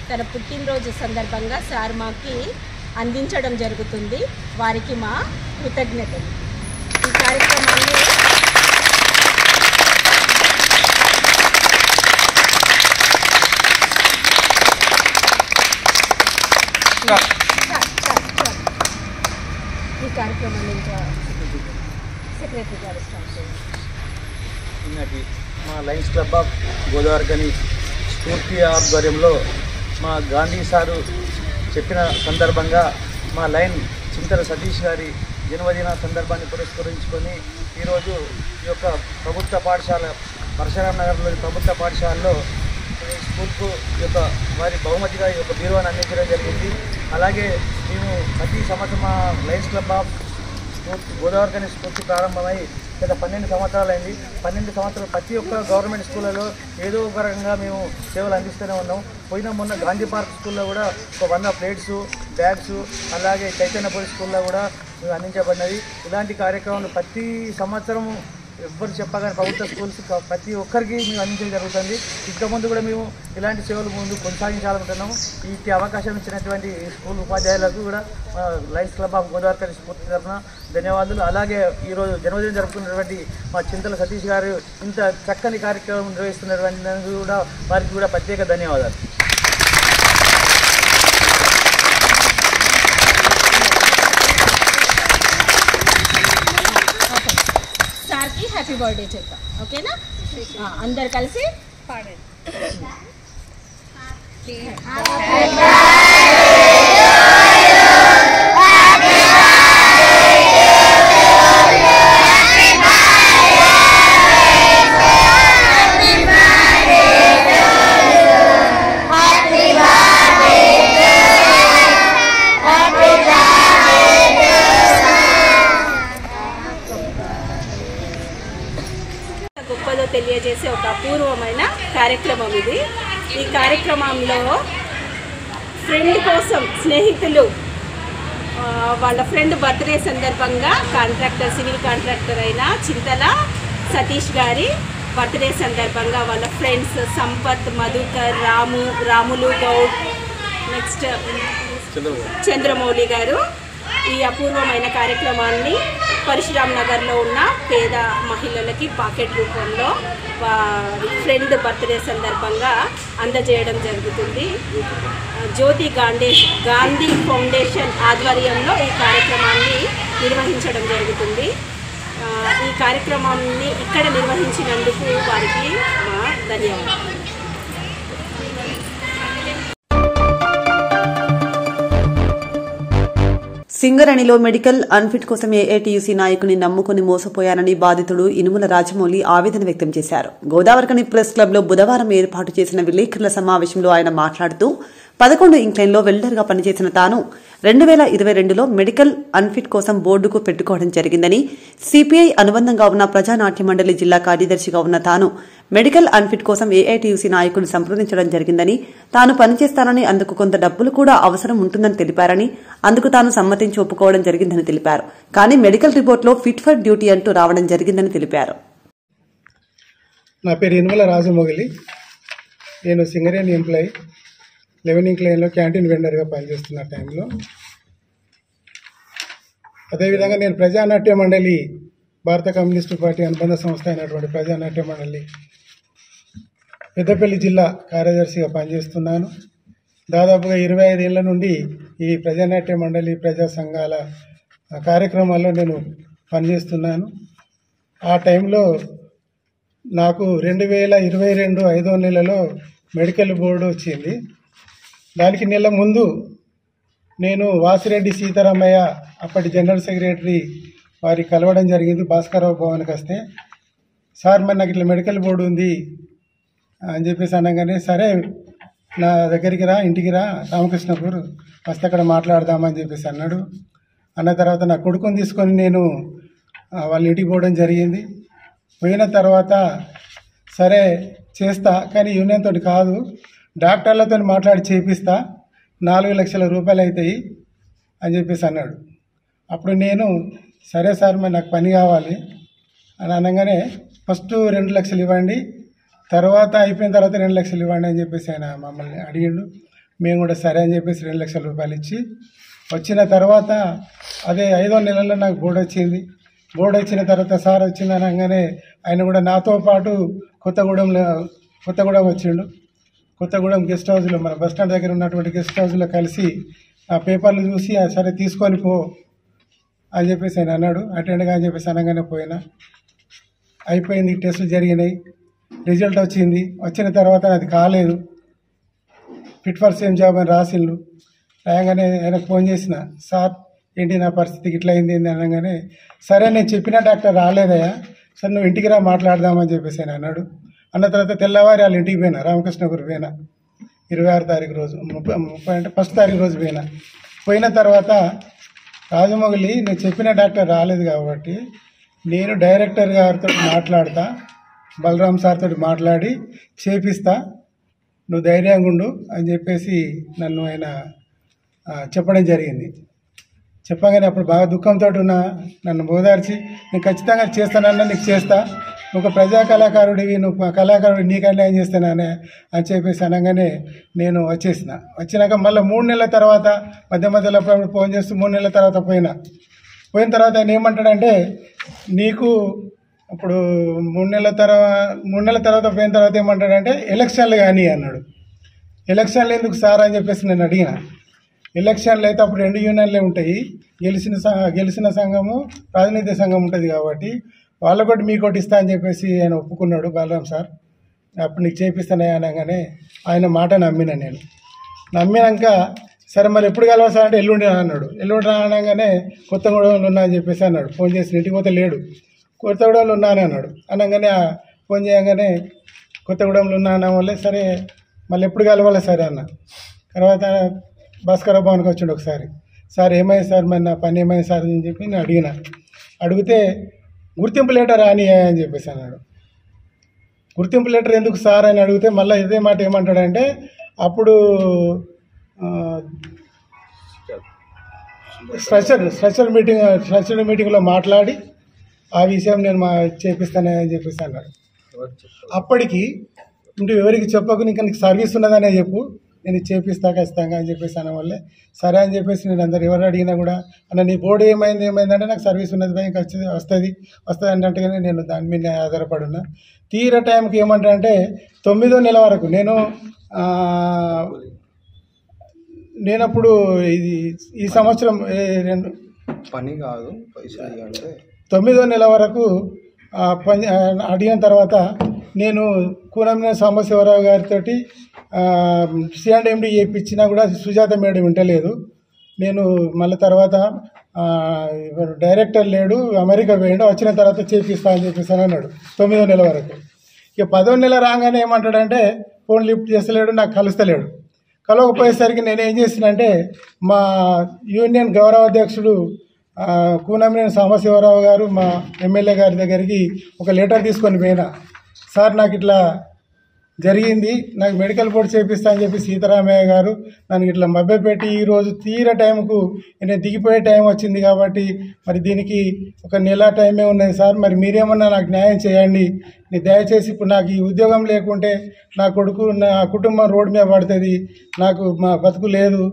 తన పుట్టినరోజు సందర్భంగా సార్ మాకి అందించడం జరుగుతుంది. వారికి మా కృతజ్ఞతలు. ఈ కార్యక్రమాన్ని ఇంకా సెక్రటరీ గారు స్టార్ట్ చేయండి. మా లయన్స్ క్లబ్ ఆఫ్ గోదావరిఖని స్ఫూర్తి ఆధ్వర్యంలో మా గాంధీ సారు చెప్పిన సందర్భంగా మా లయన్ చింతల సతీష్ గారి జన్మదిన సందర్భాన్ని పురస్కరించుకొని ఈరోజు ఈ యొక్క ప్రభుత్వ పాఠశాల పరశురామ్ నగర్లోని ప్రభుత్వ పాఠశాలలో స్కూల్కు యొక్క వారి బహుమతిగా ఈ యొక్క బీరువాను అందించడం జరిగింది. అలాగే మేము ప్రతి సంవత్సరం మా లయన్స్ క్లబ్ ఆఫ్ గోదావరిఖని స్ఫూర్తి ప్రారంభమై గత 12 సంవత్సరాలైంది. 12 సంవత్సరాలు ప్రతి ఒక్క గవర్నమెంట్ స్కూళ్ళలో ఏదో ఒక రకంగా మేము సేవలు అందిస్తూనే ఉన్నాం. మొన్న గాంధీ పార్క్ స్కూల్లో కూడా ఒక 100 ప్లేట్స్, బ్యాగ్స్, అలాగే చైతన్యపురి స్కూల్లో కూడా మేము అందించబడినది. ఇలాంటి కార్యక్రమాలు ప్రతి సంవత్సరం ఎవ్వరు చెప్పగానే ప్రభుత్వ స్కూల్స్ ప్రతి ఒక్కరికి మేము అందించడం జరుగుతుంది. ఇంతకుముందు కూడా మేము ఇలాంటి సేవలు ముందు కొనసాగించాలనుకుంటున్నాము. ఈ అవకాశం ఇచ్చినటువంటి స్కూల్ ఉపాధ్యాయులకు కూడా లయన్స్ క్లబ్ ఆఫ్ గోదావరిఖని స్ఫూర్తి తరఫున ధన్యవాదాలు. అలాగే ఈరోజు జన్మదినం జరుపుకున్నటువంటి మా చింతల సతీష్ గారు ఇంత చక్కని కార్యక్రమం నిర్వహిస్తున్నటువంటి కూడా వారికి కూడా ప్రత్యేక ధన్యవాదాలు. సార్కి హ్యాపీ బర్త్డే చెప్తాం, ఓకేనా? అందరు కలిసి పాడండి. గొప్పదో తెలియజేసే ఒక అపూర్వమైన కార్యక్రమం ఇది. ఈ కార్యక్రమంలో ఫ్రెండ్ కోసం స్నేహితులు వాళ్ళ ఫ్రెండ్ బర్త్డే సందర్భంగా సివిల్ కాంట్రాక్టర్ అయిన చింతల సతీష్ గారి బర్త్డే సందర్భంగా వాళ్ళ ఫ్రెండ్స్ సంపత్, మధుకర్, రాములు గౌడ్, నెక్స్ట్ చంద్రమౌళి గారు ఈ అపూర్వమైన కార్యక్రమాన్ని పరశురామ్ నగర్లో ఉన్న పేద మహిళలకి పాకెట్ రూపంలో ఫ్రెండ్ బర్త్డే సందర్భంగా అందజేయడం జరుగుతుంది. జ్యోతి గాంధీ ఫౌండేషన్ ఆధ్వర్యంలో ఈ కార్యక్రమాన్ని నిర్వహించడం జరుగుతుంది. ఈ కార్యక్రమాన్ని ఇక్కడ నిర్వహించినందుకు వారికి మా ధన్యవాదాలు. సింగరేణిలో మెడికల్ అన్ఫిట్ కోసం ఏఐటీయూసీ నాయకుని నమ్ముకుని మోసపోయానని బాధితుడు ఇనుముల రాజమౌళి ఆవేదన వ్యక్తం చేశారు. గోదావరికని ప్రెస్ క్లబ్లో బుధవారం ఏర్పాటు చేసిన విలేకరుల సమావేశంలో ఆయన మాట్లాడుతూ 11 ఇంక్లైన్లో వెల్డర్గా పనిచేసిన తాను 2022లో మెడికల్ అన్ఫిట్ కోసం బోర్డుకు పెట్టుకోవడం జరిగిందని, సిపిఐ అనుబంధంగా ఉన్న ప్రజానాట్య మండలి జిల్లా కార్యదర్శిగా ఉన్న తాను మెడికల్ అన్ఫిట్ కోసం ఏఐటీయూసీ నాయకులు సంప్రదించడం జరిగిందని, తాను పనిచేస్తానని అందుకు కొంత డబ్బులు కూడా అవసరం ఉంటుందని తెలిపారని, అందుకు తాను సమ్మతించి ఒప్పుకోవడం జరిగిందని తెలిపారు. కానీ మెడికల్ రిపోర్టులో ఫిట్ ఫర్ డ్యూటీ అంటూ రావడం జరిగిందని తెలిపారు. నా పేరు ఇనుముల రాజమౌళి. నేను సింగరేణి ఎంప్లాయీ 11 ఇంక్లైన్లో క్యాంటీన్ వెండర్గా పనిచేస్తున్న టైంలో, అదేవిధంగా నేను ప్రజానాట్య మండలి భారత కమ్యూనిస్టు పార్టీ అనుబంధ సంస్థ అయినటువంటి ప్రజానాట్య మండలి పెద్దపల్లి జిల్లా కార్యదర్శిగా పనిచేస్తున్నాను. దాదాపుగా 25 ఏళ్ల నుండి ఈ ప్రజానాట్య మండలి ప్రజా సంఘాల కార్యక్రమాల్లో నేను పనిచేస్తున్నాను. ఆ టైంలో నాకు 2022 5వ నెలలో మెడికల్ బోర్డు వచ్చింది. దానికి నెల ముందు నేను వాసిరెడ్డి సీతారామయ్య అప్పటి జనరల్ సెక్రటరీ వారి కలవడం జరిగింది. భాస్కరరావు భవన్కి వస్తే, సార్ మరి నాకు ఇట్లా మెడికల్ బోర్డు ఉంది అని చెప్పేసి అనగానే, సరే నా దగ్గరికి రా, ఇంటికి రా రామకృష్ణపూర్, వస్తే అక్కడ మాట్లాడదామని చెప్పేసి అన్నాడు. అన్న తర్వాత నా కొడుకుని తీసుకొని నేను వాళ్ళ ఇంటికి పోవడం జరిగింది. పోయిన తర్వాత సరే చేస్తా, కానీ యూనియన్ తోటి కాదు, డాక్టర్లతో మాట్లాడి చేపిస్తా, 4 లక్షల రూపాయలు అవుతాయి అని చెప్పేసి అన్నాడు. అప్పుడు నేను సరే సార్ మరి నాకు పని కావాలి అని అనగానే, ఫస్ట్ 2 లక్షలు ఇవ్వండి, తర్వాత అయిపోయిన తర్వాత 2 లక్షలు ఇవ్వండి అని చెప్పేసి ఆయన మమ్మల్ని అడిగిండు. మేము కూడా సరే అని చెప్పేసి 2 లక్షల రూపాయలు ఇచ్చి వచ్చిన తర్వాత అదే 5వ నెలలో నాకు బోర్డు వచ్చింది. బోర్డు వచ్చిన తర్వాత సార్ వచ్చింది అనగానే ఆయన కూడా నాతో పాటు కొత్తగూడెం వచ్చిండు. కొత్తగూడెం గెస్ట్ హౌస్లో, మన బస్టాండ్ దగ్గర ఉన్నటువంటి గెస్ట్ హౌస్లో కలిసి ఆ పేపర్లు చూసి సరే తీసుకొని పో అని చెప్పేసి ఆయన అన్నాడు. అటెండ్గా అని చెప్పేసి అనగానే పోయినా. అయిపోయింది, టెస్టులు జరిగినాయి, రిజల్ట్ వచ్చింది. వచ్చిన తర్వాత అది కాలేదు, ఫిట్ ఫర్ సేమ్ జాబ్ అని రాసిండు. రాగానే ఆయనకు ఫోన్ చేసిన, సార్ ఏంటి నా పరిస్థితికి ఇట్లా అయింది అనగానే, సరే నేను చెప్పిన డాక్టర్ రాలేదయ్యా, సరే నువ్వు ఇంటికి రా మాట్లాడదామని చెప్పేసి ఆయన అన్నాడు. అన్న తర్వాత తెల్లవారి వాళ్ళ ఇంటికి పోయినా, రామకృష్ణపూర్ పోయినా. 26 తారీఖు రోజు, 30 అంటే 1st తారీఖు రోజు పోయినా. పోయిన తర్వాత రాజమౌళి నేను చెప్పిన డాక్టర్ రాలేదు కాబట్టి నేను డైరెక్టర్ గారితో మాట్లాడతా, బలరాం సార్తో మాట్లాడి చేపిస్తా, నువ్వు ధైర్యంగా ఉండు అని చెప్పేసి నన్ను ఆయన చెప్పడం జరిగింది. చెప్పగానే అప్పుడు బాగా దుఃఖంతో ఉన్నా, నన్ను ఓదార్చి నేను ఖచ్చితంగా చేస్తానన్నా, నీకు చేస్తా, ఒక ప్రజా కళాకారుడివి, నువ్వు కళాకారుడి, నీకు అన్యాయం చేస్తానని అని చెప్పేసి అనగానే నేను వచ్చినాక మళ్ళీ 3 నెలల తర్వాత మధ్యలో ఫోన్ చేస్తూ 3 నెలల తర్వాత పోయిన తర్వాత ఆయన ఏమంటాడంటే, నీకు ఇప్పుడు 3 నెలల తర్వాత పోయిన తర్వాత ఏమంటాడంటే, ఎలక్షన్లు కానీ అన్నాడు. ఎలక్షన్లు ఎందుకు సార్ అని చెప్పేసి నేను అడిగిన. ఎలక్షన్లు అయితే అప్పుడు 2 యూనియన్లే ఉంటాయి, గెలిచిన సంఘము ప్రాతినిధ్య సంఘం ఉంటుంది కాబట్టి వాళ్ళకొకటి మీకోటి ఇస్తా అని చెప్పేసి ఆయన ఒప్పుకున్నాడు బలరాం సార్. అప్పుడు నీకు చేపిస్తానే అనగానే ఆయన మాట నమ్మిన. నేను నమ్మినాక సరే మరి ఎప్పుడు కలవసా అంటే ఎల్లుండి అన్నాడు. ఎల్లుండి అనగానే కొత్తగూడెంలో ఉన్నా అని చెప్పేసి అన్నాడు. ఫోన్ చేసి ఇంటికి పోతే లేడు, కొత్తగూడెంలో ఉన్నాను అన్నాడు. అనగానే ఫోన్ చేయగానే కొత్తగూడెంలో ఉన్నా అన్న వల్లే సరే మళ్ళీ ఎప్పుడు కలవాలి సరే అన్న. తర్వాత భాస్కర భవన్కి వచ్చిండు ఒకసారి. సార్ ఏమైంది సార్, మరి నా పని ఏమైంది సార్ అని చెప్పి నేను అడిగితే గుర్తింపు లెటర్ అని చెప్పేసి అన్నాడు. గుర్తింపు లెటర్ ఎందుకు సార్ అని అడిగితే మళ్ళీ ఇదే మాట ఏమంటాడంటే, అప్పుడు స్ట్రక్చర్ మీటింగ్లో మాట్లాడి ఆ విషయం నేను చేపిస్తానని చెప్పేసి అన్నాడు. అప్పటికి నువ్వు ఎవరికి చెప్పకు, ఇంకా నీకు సర్వీస్ ఉన్నదనే చెప్పు, నేను చేపిస్తా ఖచ్చితంగా అని చెప్పేసి అన్న వల్లే సరే అని చెప్పేసి నేను అందరు ఎవరు అడిగినా కూడా, అన్న నీ బోర్డు ఏమైందంటే నాకు సర్వీస్ ఉన్నది భయం వస్తుంది అన్నట్టుగానే నేను దాని మీద ఆధారపడి ఉన్నా. తీర టైంకి ఏమంటారంటే 9వ నెల వరకు నేనప్పుడు ఈ సంవత్సరం పని కాదు 9వ నెల వరకు అడిగిన తర్వాత నేను కూనంనేని సాంబశివరావు గారితో C&MD చేయించినా కూడా సుజాత మేడం వింటలేదు. నేను మళ్ళీ తర్వాత డైరెక్టర్ లేడు, అమెరికా పోయిండు, వచ్చిన తర్వాత చేపిస్తా అని చెప్పేసి అన్నాడు 9వ నెల వరకు. ఇక 10వ నెల రాగానే ఏమంటాడంటే ఫోన్ లిఫ్ట్ చేస్తలేడు, నాకు కలుస్తలేడు. కలవకపోయేసరికి నేను ఏం చేసినంటే మా యూనియన్ గౌరవ అధ్యక్షుడు కూనమినేని సాంబశివరావు గారు మా ఎమ్మెల్యే గారి దగ్గరికి ఒక లెటర్ తీసుకొని పోయినా. సార్ నాకు ఇట్లా జరిగింది, నాకు మెడికల్ బోర్డు చేపిస్తా అని చెప్పి సీతారామయ్య గారు నన్ను ఇట్లా మభ్యపెట్టి ఈరోజు తీర టైంకు నేను దిగిపోయే టైం వచ్చింది కాబట్టి మరి దీనికి ఒక నెల టైమే ఉన్నది సార్, మరి మీరేమన్నా నాకు న్యాయం చేయండి, దయచేసి ఇప్పుడు నాకు ఈ ఉద్యోగం లేకుంటే నా కొడుకు నా కుటుంబం రోడ్డు మీద పడుతుంది, నాకు మా బతుకు లేదు,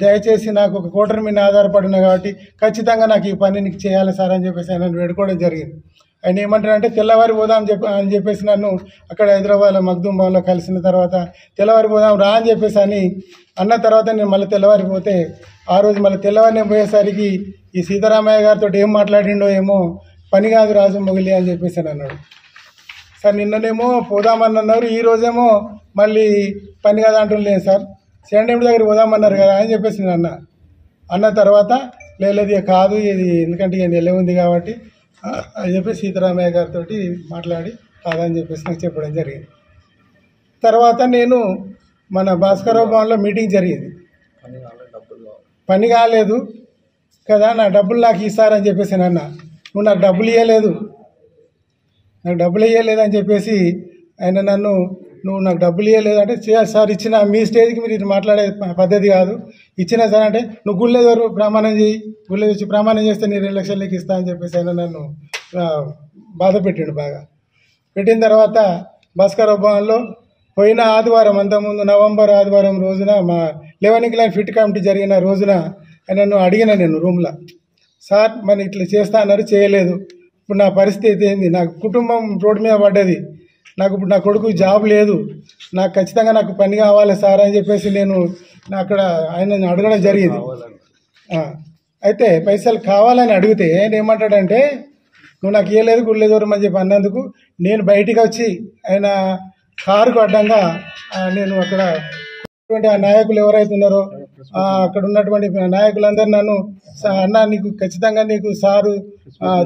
దయచేసి నాకు ఒక కోటరి మీద ఆధారపడినా కాబట్టి ఖచ్చితంగా నాకు ఈ పని నీకు చేయాలి సార్ అని చెప్పేసి ఆయన వేడుకోవడం జరిగింది. ఆయన ఏమంటారంటే తెల్లవారి పోదాం అని చెప్పేసి నన్ను అక్కడ హైదరాబాద్లో మగ్దుంబాలో కలిసిన తర్వాత తెల్లవారి పోదాం రా అని చెప్పేసి అని అన్న తర్వాత నేను మళ్ళీ తెల్లవారిపోతే ఆ రోజు మళ్ళీ తెల్లవారిని పోయేసరికి ఈ సీతారామయ్య గారితో ఏం మాట్లాడిండో ఏమో, పని కాదు రాజు మొగిలి అని చెప్పేసి అని అన్నాడు. సార్ నిన్ననేమో పోదామని అన్నారు, ఈ రోజేమో మళ్ళీ పని కాదు అంటులేదు సార్, సెండ్ దగ్గర పోదామన్నారు కదా అని చెప్పేసి నేను అన్న తర్వాత లేదు ఇక కాదు ఇది, ఎందుకంటే ఇక నెల ఉంది కాబట్టి అని చెప్పి సీతారామయ్య గారితో మాట్లాడి కాదని చెప్పేసి నాకు చెప్పడం జరిగింది. తర్వాత నేను మన భాస్కరరావు భవన్లో మీటింగ్ జరిగింది. పని కాలేదు కదా, నా డబ్బులు నాకు ఇస్తారని చెప్పేసి అన్న, నువ్వు నాకు డబ్బులు ఇవ్వలేదు అని చెప్పేసి ఆయన నన్ను, నువ్వు నాకు డబ్బులు ఇవ్వలేదు అంటే సార్ ఇచ్చిన మీ స్టేజ్కి మీరు ఇది మాట్లాడే పద్ధతి కాదు, ఇచ్చినా సార్ అంటే నువ్వు గుళ్ళేదోరు ప్రమాణం చేయి, గుళ్ళే వచ్చి ప్రమాణం చేస్తే నీ 2 లక్షలకి ఇస్తా అని చెప్పేసి ఆయన నన్ను బాధ పెట్టాడు. బాగా పెట్టిన తర్వాత భాస్కరరావు భవన్లో పోయిన ఆదివారం, అంతకుముందు నవంబర్ ఆదివారం రోజున మా 11 లైన్ ఫిట్ కమిటీ జరిగిన రోజున నన్ను అడిగిన నేను రూమ్లో, సార్ మరి ఇట్లా చేస్తా అన్నారు చేయలేదు, ఇప్పుడు నా పరిస్థితి ఏంది, నాకు కుటుంబం రోడ్డు మీద పడ్డది, నాకు ఇప్పుడు నా కొడుకు జాబ్ లేదు, నాకు ఖచ్చితంగా నాకు పని కావాలి సార్ అని చెప్పేసి నేను అక్కడ ఆయన అడగడం జరిగింది. అయితే పైసలు కావాలని అడిగితే ఆయన ఏమంటాడంటే నువ్వు నాకు ఇవ్వలేదు గుళ్ళేదూరం అని చెప్పి అన్నందుకు నేను బయటికి వచ్చి ఆయన కారుకు అడ్డంగా నేను అక్కడ ఆ నాయకులు ఎవరైతే ఉన్నారో అక్కడ ఉన్నటువంటి నాయకులందరూ నన్ను అన్న నీకు ఖచ్చితంగా నీకు సారు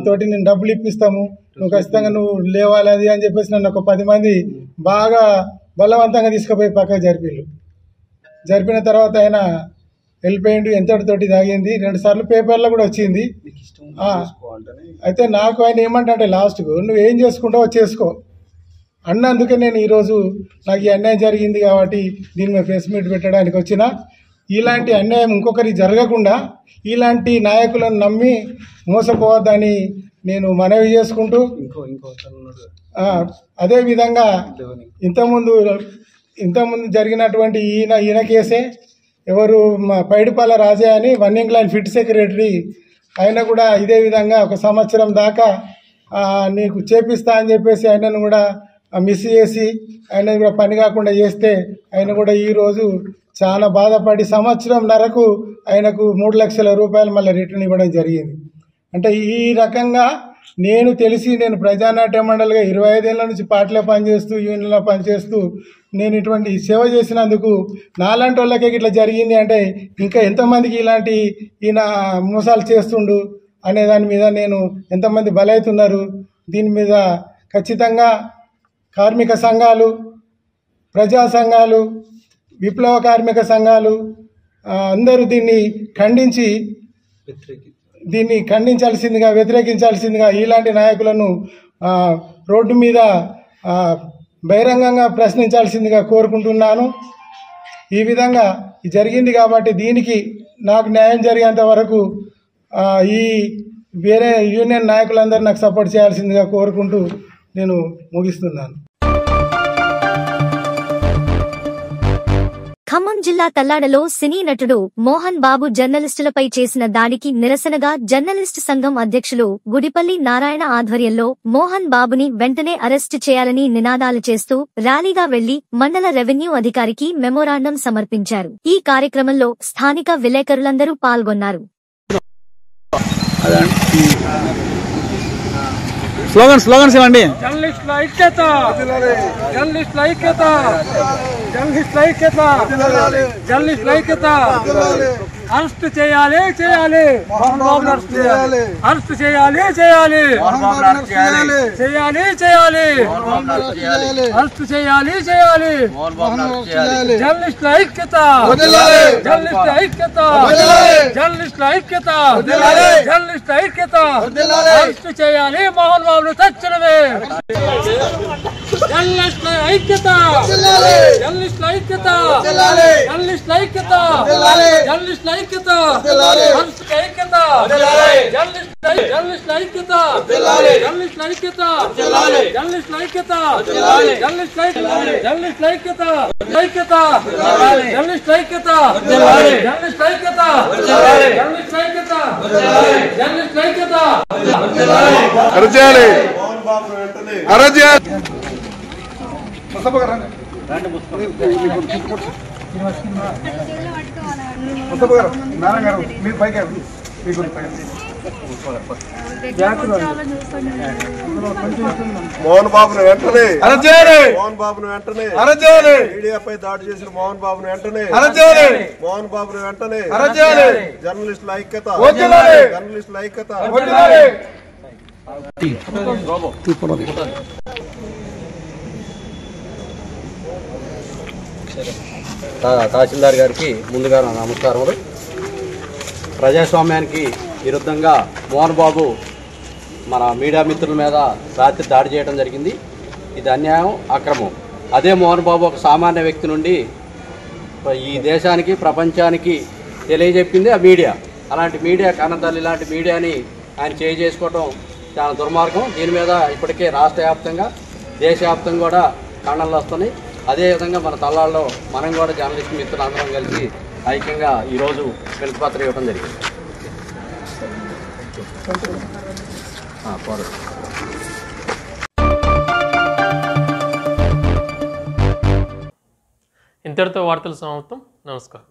తోటి నేను డబ్బులు ఇప్పిస్తాము, నువ్వు ఖచ్చితంగా నువ్వు లేవాలి అది అని చెప్పేసి నన్ను ఒక 10 మంది బాగా బలవంతంగా తీసుకుపోయి పక్కకు జరిపిన తర్వాత ఆయన వెళ్ళిపోయిండు. ఎంతటితోటి తాగింది 2 సార్లు పేపర్లో కూడా వచ్చింది. అయితే నాకు ఆయన ఏమంటే లాస్ట్కు నువ్వు ఏం చేసుకుంటావో చేసుకో అన్నందుకే నేను ఈరోజు నాకు ఈ అన్యాయం జరిగింది కాబట్టి దీని మీద ప్రెస్ మీట్ పెట్టడానికి వచ్చిన. ఇలాంటి అన్యాయం ఇంకొకరికి జరగకుండా ఇలాంటి నాయకులను నమ్మి మోసపోవద్దని నేను మనవి చేసుకుంటూ, అదేవిధంగా ఇంతకుముందు జరిగినటువంటి ఈయన కేసే ఎవరు మా పైడిపాల రాజే అని వన్నింగ్ లైన్ ఫిట్ సెక్రటరీ, ఆయన కూడా ఇదే విధంగా 1 సంవత్సరం దాకా నీకు చేపిస్తా అని చెప్పేసి ఆయనను కూడా మిస్ చేసి ఆయన కూడా పని కాకుండా చేస్తే ఆయన కూడా ఈరోజు చాలా బాధపడి 1.5 సంవత్సరంన్నరకు ఆయనకు 3 లక్షల రూపాయలు మళ్ళీ రిటర్న్ ఇవ్వడం జరిగింది. అంటే ఈ రకంగా నేను ప్రజానాట్య మండలిగా 25 ఏళ్ళ నుంచి పార్టీలో పనిచేస్తూ యూనియన్లో పనిచేస్తూ నేను ఇటువంటి సేవ చేసినందుకు నాలాంటి వాళ్ళకే ఇట్లా జరిగింది అంటే ఇంకా ఎంతమందికి ఇలాంటి ఈయన మోసాలు చేస్తుండు అనే దాని మీద నేను ఎంతమంది బలవుతున్నారు, దీని మీద ఖచ్చితంగా కార్మిక సంఘాలు, ప్రజా సంఘాలు, విప్లవ కార్మిక సంఘాలు అందరూ దీన్ని వ్యతిరేకించాల్సిందిగా ఇలాంటి నాయకులను రోడ్డు మీద బహిరంగంగా ప్రశ్నించాల్సిందిగా కోరుకుంటున్నాను. ఈ విధంగా జరిగింది కాబట్టి దీనికి నాకు న్యాయం జరిగేంత వరకు ఈ వేరే యూనియన్ నాయకులందరూ నాకు సపోర్ట్ చేయాల్సిందిగా కోరుకుంటూ నేను ముగిస్తున్నాను. ఖమ్మం జిల్లా తల్లాడలో సినీ నటుడు మోహన్ బాబు జర్నలిస్టులపై చేసిన దాడికి నిరసనగా జర్నలిస్ట్ సంఘం అధ్యక్షులు గుడిపల్లి నారాయణ ఆధ్వర్యంలో మోహన్ బాబుని వెంటనే అరెస్టు చేయాలని నినాదాలు చేస్తూ ర్యాలీగా వెళ్లి మండల రెవెన్యూ అధికారికి మెమోరాండం సమర్పించారు. ఈ కార్యక్రమంలో స్థానిక విలేకరులందరూ పాల్గొన్నారు. స్లోగన్స్ ఇవ్వండి. జర్నలిస్టుల ఐక్యత, జర్నలిస్టుల ఐక్యత, జర్నలిస్టుల ఐక్యత, జర్నలిస్టుల ఐక్యత. అరెస్ట్ చేయాలి చేయాలి మోహన్ బాబుని అరెస్ట్ చేయాలి అరెస్ట్ చేయాలి చేయాలి చేయాలి చేయాలి అరెస్ట్ చేయాలి చేయాలి జర్నలిస్టుల ఐక్యత జర్నలిస్టుల ఐక్యత జర్నలిస్టుల ఐక్యత జర్నలిస్టుల ఐక్యత అరెస్ట్ చేయాలి మోహన్ బాబును తక్షణమే జర్నలిస్టుల ఐక్యత జర్నలిస్టుల ఐక్యత జర్నలిస్టుల ఐక్యత జర్నలిస్టుల ఐక్యత జర్నలిస్టుల ఐక్యత జర్నలిస్టుల ఐక్యత జర్నలిస్టుల ఐక్యత జర్నలిస్టుల ఐక్యత జర్నలిస్టుల ఐక్యత ఐక్యత జర్నలిస్టుల ఐక్యత జర్నలిస్టుల ఐక్యత జర్నలిస్టుల ఐక్యత జర్నలిస్టుల ఐక్యత అరచేయాలి అరచేయాలి మోహన్ బాబును వెంటనే మోహన్ బాబును వెంటనే మీడియాపై దాడి చేసిన మోహన్ బాబును వెంటనే మోహన్ బాబును వెంటనే జర్నలిస్టుల ఐక్యత జర్నలిస్టుల ఐక్యత తహసీల్దార్ గారికి ముందుగా నా నమస్కారములు. ప్రజాస్వామ్యానికి విరుద్ధంగా మోహన్ బాబు మన మీడియా మిత్రుల మీద రాత్రి దాడి చేయడం జరిగింది. ఇది అన్యాయం, అక్రమం. అదే మోహన్ బాబు ఒక సామాన్య వ్యక్తి నుండి ఈ దేశానికి ప్రపంచానికి తెలియజెప్పింది ఆ మీడియా. అలాంటి మీడియా కన్నతల్లి లాంటి మీడియాని ఆయన చేసుకోవటం చాలా దుర్మార్గం. దీని మీద ఇప్పటికే రాష్ట్ర వ్యాప్తంగా దేశవ్యాప్తంగా కూడా ఖండనలు వస్తున్నాయి. అదేవిధంగా మన తల్లాల్లో మనం కూడా జర్నలిస్ట్ మిత్రులు అందరం కలిసి ఐక్యంగా ఈరోజు వినతిపత్రం ఇవ్వడం జరిగింది. ఇంతటితో వార్తలు సమాప్తం. నమస్కారం.